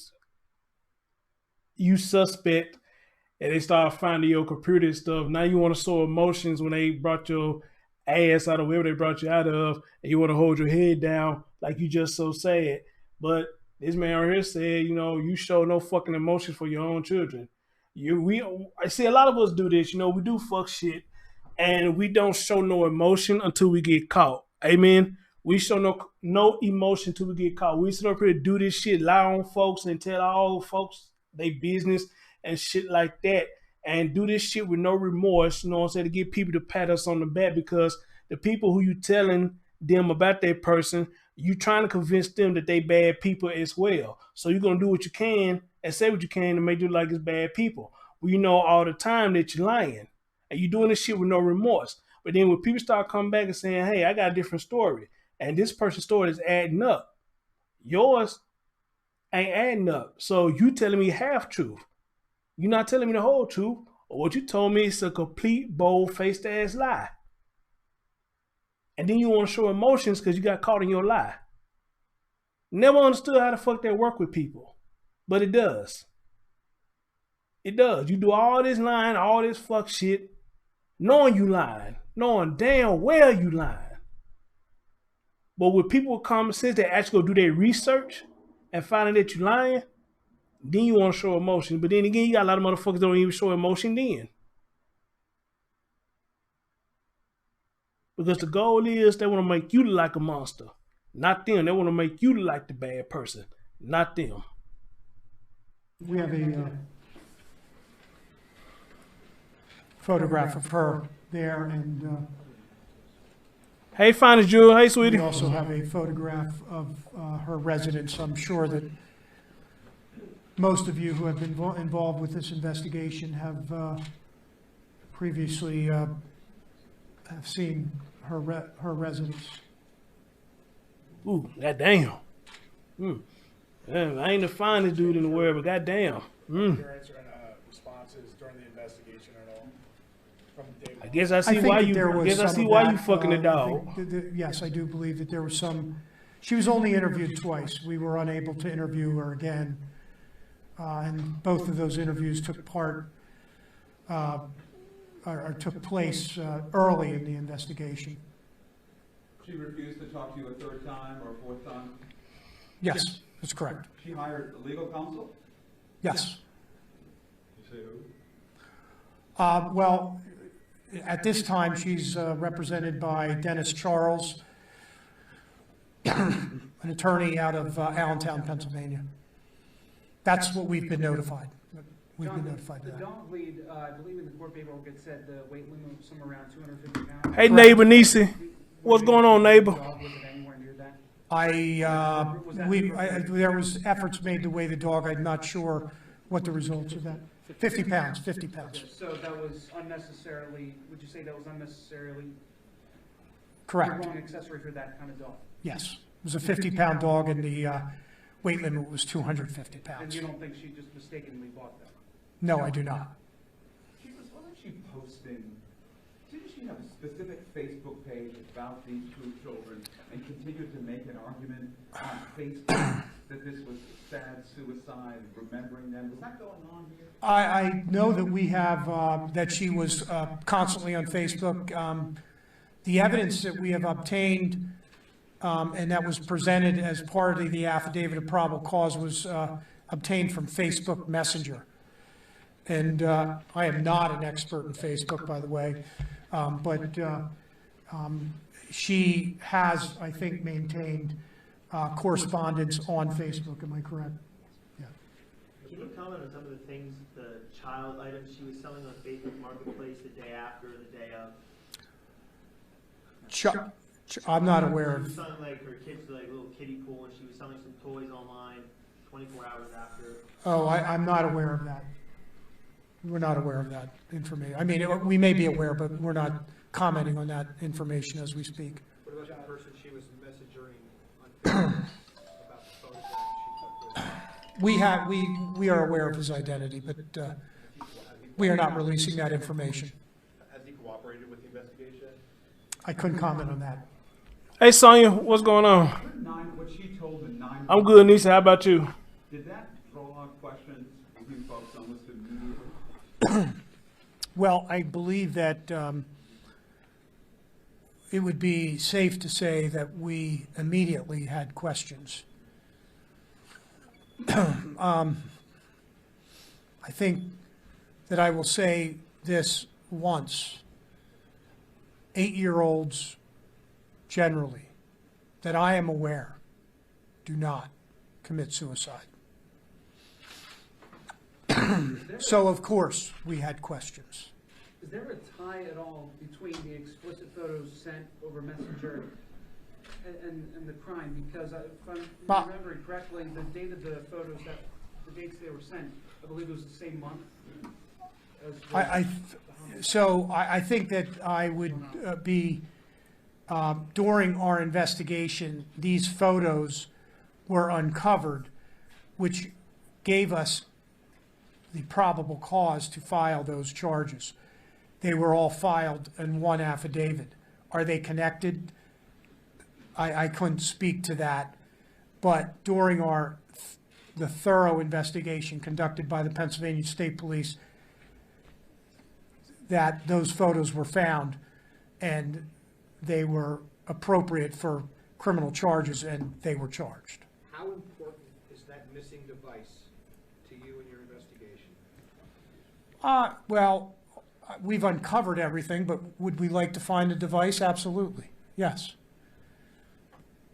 You suspect, and they started finding your computer and stuff. Now you want to show emotions when they brought your ass out of wherever they brought you out of, and you want to hold your head down like you just so sad. But this man right here said, you know, you show no fucking emotion for your own children. I see a lot of us do this. You know, we do fuck shit, and we don't show no emotion until we get caught. Amen. We show no emotion until we get caught. We sit up here to do this shit, lie on folks, and tell all folks they business and shit like that, and do this shit with no remorse, you know what I'm saying, to get people to pat us on the back, because the people who you telling them about that person, you trying to convince them that they bad people as well. So you're going to do what you can and say what you can to make you like it's bad people. Well, you know all the time that you're lying, and you're doing this shit with no remorse. But then when people start coming back and saying, hey, I got a different story, and this person's story is adding up, yours ain't adding up. So you telling me half truth. You're not telling me the whole truth, or what you told me is a complete, bold-faced ass lie. And then you want to show emotions because you got caught in your lie. Never understood how the fuck that work with people, but it does. It does. You do all this lying, all this fuck shit, knowing you lying, knowing damn well you lying. But when people with common sense, they actually go do their research and find that you lying, then you want to show emotion. But then again, you got a lot of motherfuckers that don't even show emotion then. Because the goal is they want to make you look like a monster. Not them. They want to make you look like the bad person. Not them. We have a photograph of her there, and hey, Finest Jewel. Hey, sweetie. we also have a photograph of her residence. I'm sure that most of you who have been involved with this investigation have previously have seen her residence. Ooh, goddamn. I ain't the finest dude in the world, but goddamn. Your answer and responses during the investigation at all? From day one? I guess I see why you fucking the dog. Yes, I do believe that there was some. She was only interviewed twice. We were unable to interview her again, and both of those interviews took place early in the investigation. She refused to talk to you a third time or a fourth time? Yes, that's correct. She hired legal counsel? Yes. You say who? Well, at this time, she's represented by Dennis Charles, an attorney out of Allentown, Pennsylvania. That's what we've been notified. We've been notified of The that. dog lead, I believe in the court paperwork, it said the weight limit was somewhere around 250 pounds. Hey, neighbor Nisi. What's going on, neighbor? Was it anywhere near that? There was efforts made to weigh the dog. I'm not sure what the results of that. 50 pounds. So that was unnecessarily, would you say that was unnecessarily? Correct. The wrong accessory for that kind of dog? Yes. It was a 50-pound dog, and the weight limit was 250 And pounds. you don't think she just mistakenly bought that? No, I do not. specific Facebook page about these two children and continue to make an argument on Facebook that this was sad suicide, remembering them? Was that going on here? I know that we have, that she was constantly on Facebook. The evidence that we have obtained and that was presented as part of the affidavit of probable cause was obtained from Facebook Messenger. And I am not an expert in Facebook, by the way, but she has, I think, maintained correspondence on Facebook. Am I correct? Yeah. Can you comment on some of the things, the child items she was selling on Facebook Marketplace the day after, the day of? I'm not aware She was of. selling like her kids like little kiddie pool, and she was selling some toys online 24 hours after. Oh, I'm not aware of that. We're not aware of that information. I mean, we may be aware, but we're not commenting on that information as we speak. What about the person she was messaging on Facebook about the photograph she took? We are aware of his identity, but we are not releasing that information. Has he cooperated with the investigation? I couldn't comment on that. Hey, Sonia, what's going on? What she told the 911. I'm good, Nisa. How about you? Did that draw questions with you folks almost immediately? Well, I believe that it would be safe to say that we immediately had questions. I think that I will say this once. 8-year-olds generally, that I am aware, do not commit suicide. So, of course, we had questions. Is there a tie at all between the explicit photos sent over Messenger and the crime? Because if I'm remembering correctly, the date of the photos, the dates they were sent, I believe it was the same month. I think that I would be, during our investigation, these photos were uncovered, which gave us the probable cause to file those charges. They were all filed in one affidavit. Are they connected? I couldn't speak to that. But during the thorough investigation conducted by the Pennsylvania State Police, that those photos were found and they were appropriate for criminal charges and they were charged. How important is that missing device to you in your investigation? Well, we've uncovered everything, but would we like to find a device? Absolutely, yes.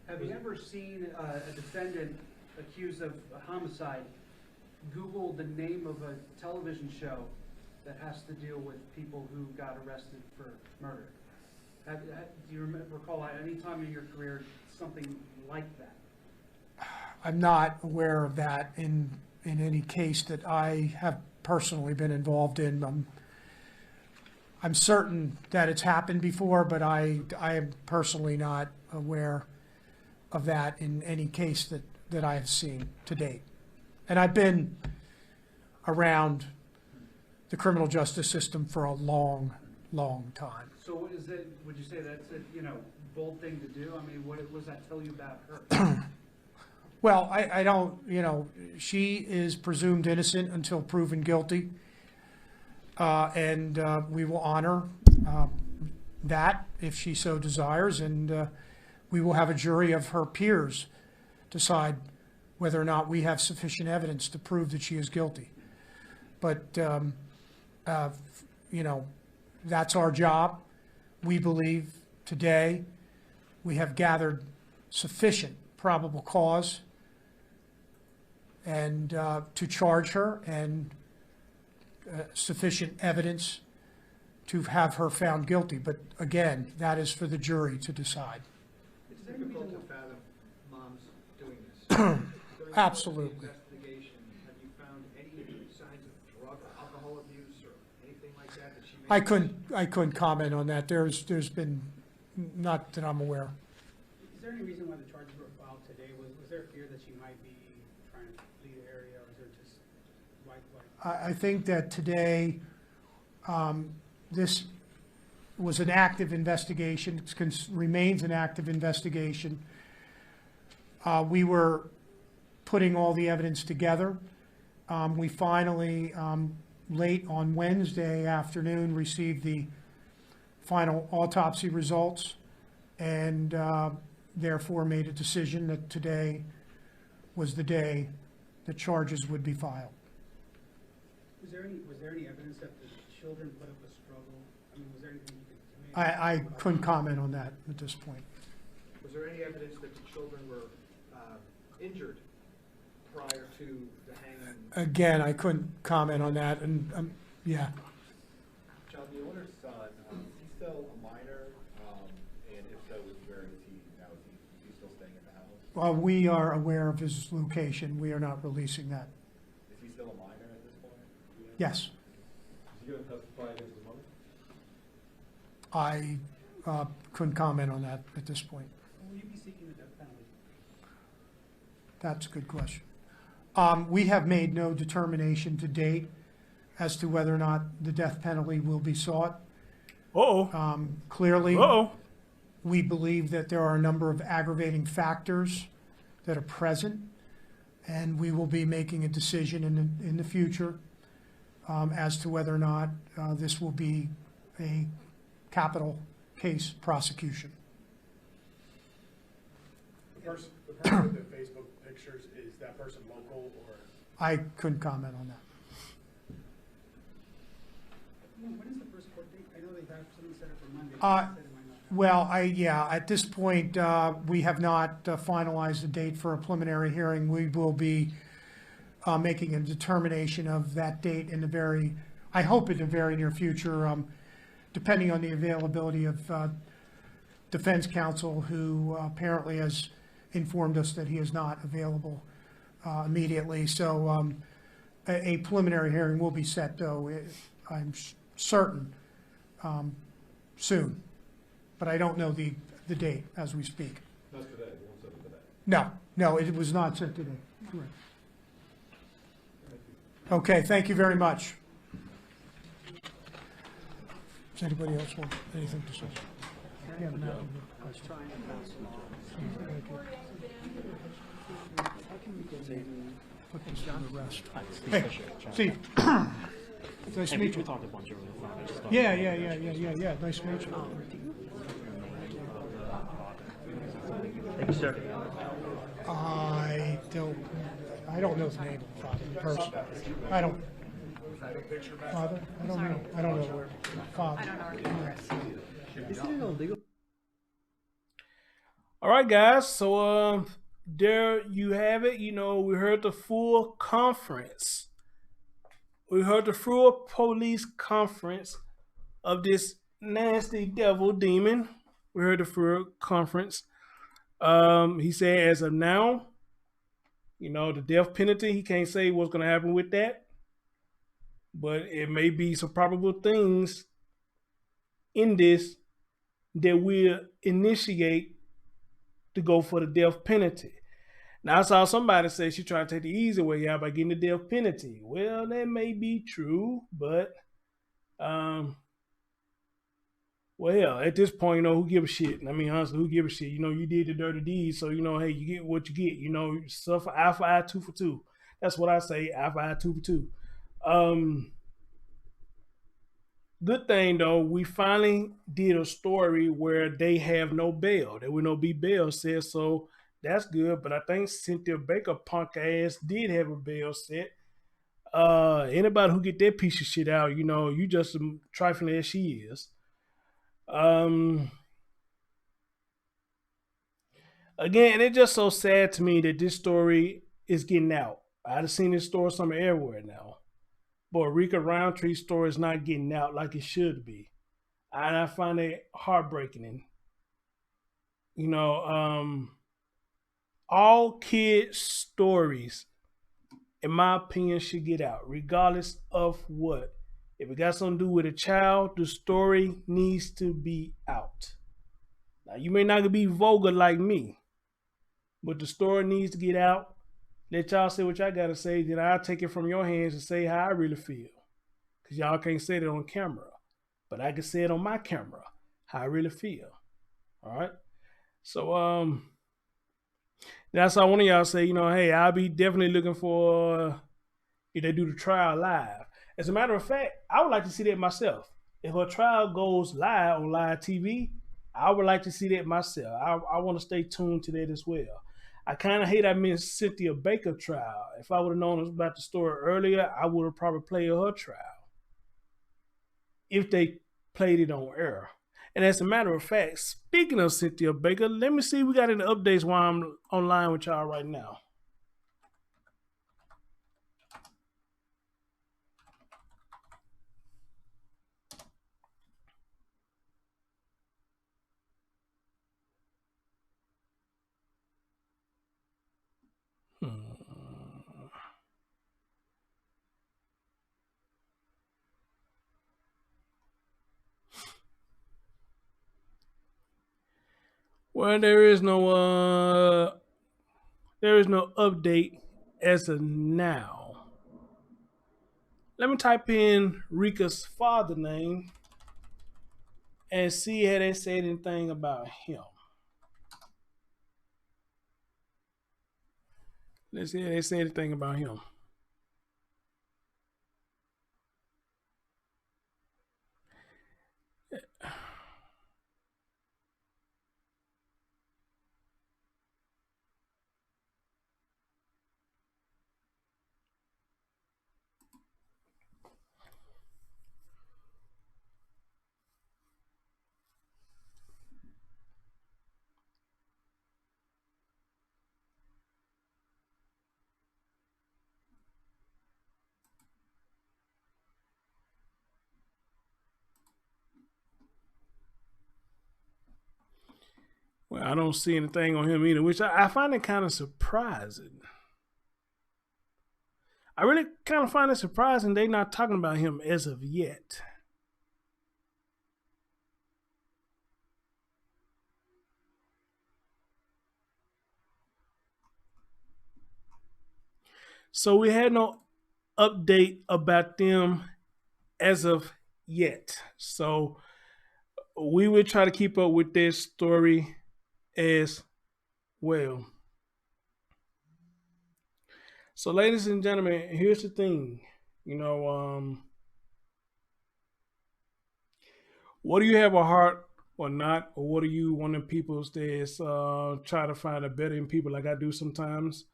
Have you ever seen a defendant accused of a homicide Google the name of a television show that has to deal with people who got arrested for murder? Do you recall at any time in your career something like that? I'm not aware of that in any case that I have personally been involved in. I'm certain that it's happened before, but I am personally not aware of that in any case that I have seen to date. And I've been around the criminal justice system for a long, long time. So is it, would you say that's a, bold thing to do? I mean, what does that tell you about her? Well, I don't, she is presumed innocent until proven guilty. And we will honor that if she so desires. And we will have a jury of her peers decide whether or not we have sufficient evidence to prove that she is guilty. But, that's our job. We believe today we have gathered sufficient probable cause and to charge her and sufficient evidence to have her found guilty. But again, that is for the jury to decide. It's difficult to fathom moms doing this. Absolutely. Investigation, have you found any signs of drug or alcohol abuse or anything like that that she may? I couldn't comment on that. There's been, not that I'm aware. Is there any reason why the charges were filed today? Was there fear that she might be trying to flee the area, or is there just why? I think that today, this was an active investigation, remains an active investigation. We were putting all the evidence together. We finally, late on Wednesday afternoon, received the final autopsy results, and therefore made a decision that today was the day the charges would be filed. Was there any evidence that the children put up a struggle? I mean, was there anything you could? I couldn't comment on that at this point. Was there any evidence that the children were injured prior to the hanging? Again, I couldn't comment on that, and yeah. John, the owner's son, is he still a minor? And if so, where is he now? Is he still staying in the house? Well, we are aware of his location. We are not releasing that. Is he still a minor at this point? Yes. Is he going to testify against his mother? I couldn't comment on that at this point. Will you be seeking the death penalty? That's a good question. We have made no determination to date as to whether or not the death penalty will be sought. Clearly, we believe that there are a number of aggravating factors that are present, and we will be making a decision in the future as to whether or not this will be a capital case prosecution. The person with the Facebook pictures, is that person local or? I couldn't comment on that. When is the first court date? I know they have something set up for Monday. Well, at this point, we have not finalized the date for a preliminary hearing. We will be making a determination of that date in the very near future, depending on the availability of defense counsel, who apparently has informed us that he is not available immediately. So a preliminary hearing will be set, though, I'm certain, soon. But I don't know the date as we speak. Not today, it won't set it today. No, it was not set today. Correct. Okay, thank you very much. Does anybody else want anything to say? Yeah, no. Put this down to rest. Hey, Steve. Nice to meet you. Yeah. Nice to meet you. Thank you, sir. I don't know the name of the father in person. I don't. Father? I don't know. I don't know. Father. Isn't it illegal? All right, guys. So there you have it. You know, we heard the full conference. We heard the full police conference of this nasty devil demon. We heard the full conference. He said, as of now, you know, the death penalty, he can't say what's going to happen with that. But it may be some probable things in this that will initiate to go for the death penalty. Now, I saw somebody say she trying to take the easy way out by getting the death penalty. Well, that may be true, but well, at this point, you know, who give a shit? I mean, honestly, who give a shit? You know, you did the dirty deed, so, you know, hey, you get what you get. You know, you suffer eye for eye, tooth for tooth. That's what I say, eye for eye, tooth for tooth. Good thing, though, we finally did a story where they have no bail. There will no be bail set, so that's good. But I think Cynthia Baker, punk ass, did have a bail set. Anybody who get that piece of shit out, you know, you just trifling as she is. Again, it's just so sad to me that this story is getting out. I've seen this story somewhere everywhere now. But Rika Roundtree's story is not getting out like it should be. And I find it heartbreaking. You know, all kids' stories, in my opinion, should get out, regardless of what. If it got something to do with a child, the story needs to be out. Now, you may not be vulgar like me, but the story needs to get out. Let y'all say what y'all got to say, then I'll take it from your hands and say how I really feel. Because y'all can't say that on camera. But I can say it on my camera. how I really feel. All right. So that's how one of y'all say, hey, I'll be definitely looking for if they do the trial live. As a matter of fact, I would like to see that myself. If a trial goes live on live TV, I would like to see that myself. I want to stay tuned to that as well. I kind of hate I missed Cynthia Baker trial. If I would have known about the story earlier, I would have probably played her trial if they played it on air. And as a matter of fact, speaking of Cynthia Baker, let me see if we got any updates while I'm online with y'all right now. Well, there is no update as of now. Let me type in Rika's father name and see how they said anything about him. Let's see how they say anything about him. Well, I don't see anything on him either, which I find it kind of surprising. I really kind of find it surprising they're not talking about him as of yet. So we had no update about them as of yet. So we will try to keep up with this story as well. So, ladies and gentlemen, here's the thing. What do you have a heart or not? Or what are you one of the people that's try to find a better in people like I do sometimes?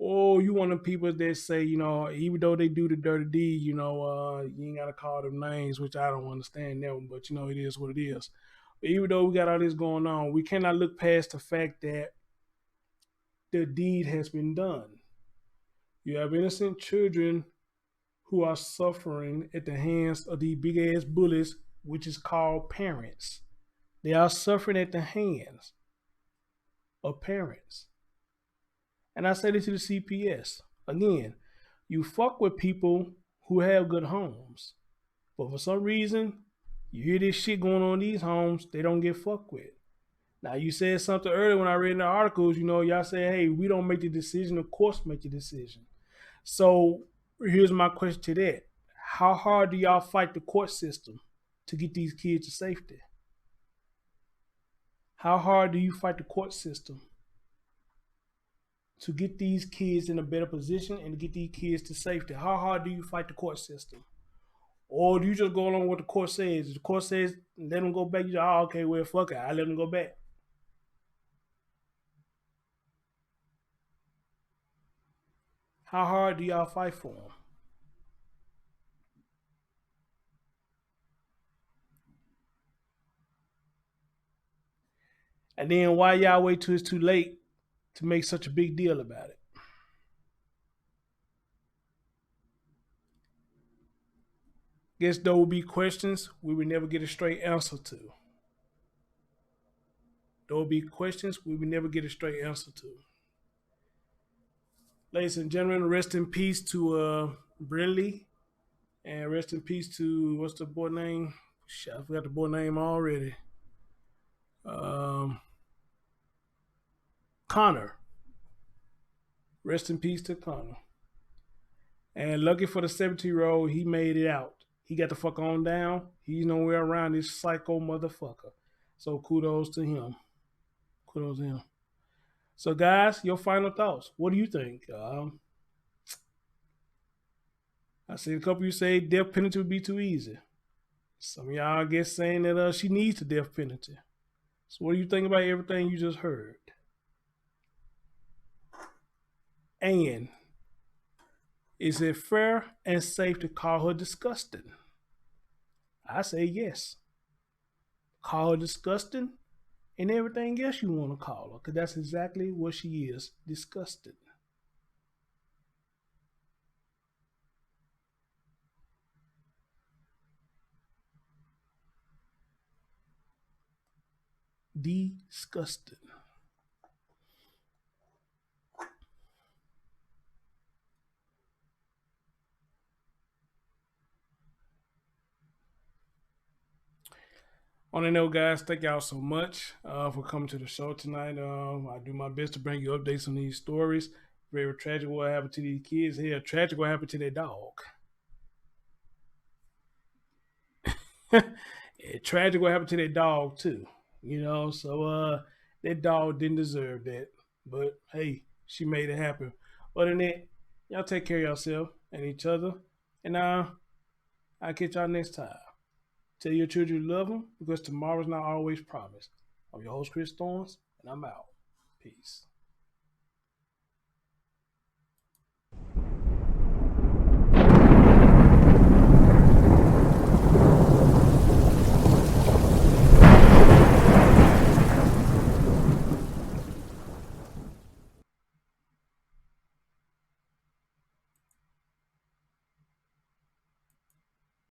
Or you one of the people that say, even though they do the dirty deed, you ain't got to call them names, which I don't understand that one, but it is what it is. But even though we got all this going on, we cannot look past the fact that the deed has been done. You have innocent children who are suffering at the hands of these big ass bullies, which is called parents. They are suffering at the hands of parents. And I say this to the CPS. Again, you fuck with people who have good homes. But for some reason, you hear this shit going on in these homes, they don't get fucked with. Now, you said something earlier when I read in the articles, y'all say, hey, we don't make the decision, the courts make the decision. So here's my question to that. How hard do y'all fight the court system to get these kids to safety? How hard do you fight the court system to get these kids in a better position and to get these kids to safety? How hard do you fight the court system? Or do you just go along with what the court says? If the court says let them go back, you say, oh, okay, well, fuck it, I let them go back. How hard do y'all fight for them? And then why y'all wait till it's too late to make such a big deal about it? Guess there will be questions we will never get a straight answer to. There will be questions we will never get a straight answer to. Ladies and gentlemen, rest in peace to Brinley. And rest in peace to, what's the boy name? Shit, I forgot the boy name already. Connor. Rest in peace to Connor. And lucky for the 17-year-old, he made it out. He got the fuck on down. He's nowhere around this psycho motherfucker. So kudos to him. Kudos to him. So guys, your final thoughts. What do you think? I see a couple of you say death penalty would be too easy. Some of y'all, I guess, saying that she needs the death penalty. So what do you think about everything you just heard? And is it fair and safe to call her disgusting? I say yes. Call her disgusting and everything else you want to call her, because that's exactly what she is, disgusting. Disgusting. On that note, guys, thank y'all so much for coming to the show tonight. I do my best to bring you updates on these stories. Very tragic what happened to these kids here. Tragic what happened to their dog. Tragic what happened to their dog too. You know, so that dog didn't deserve that. But hey, she made it happen. Other than that, y'all take care of yourself and each other. And I'll catch y'all next time. Tell your children you love them because tomorrow's not always promised. I'm your host, Chris Thorns, and I'm out. Peace.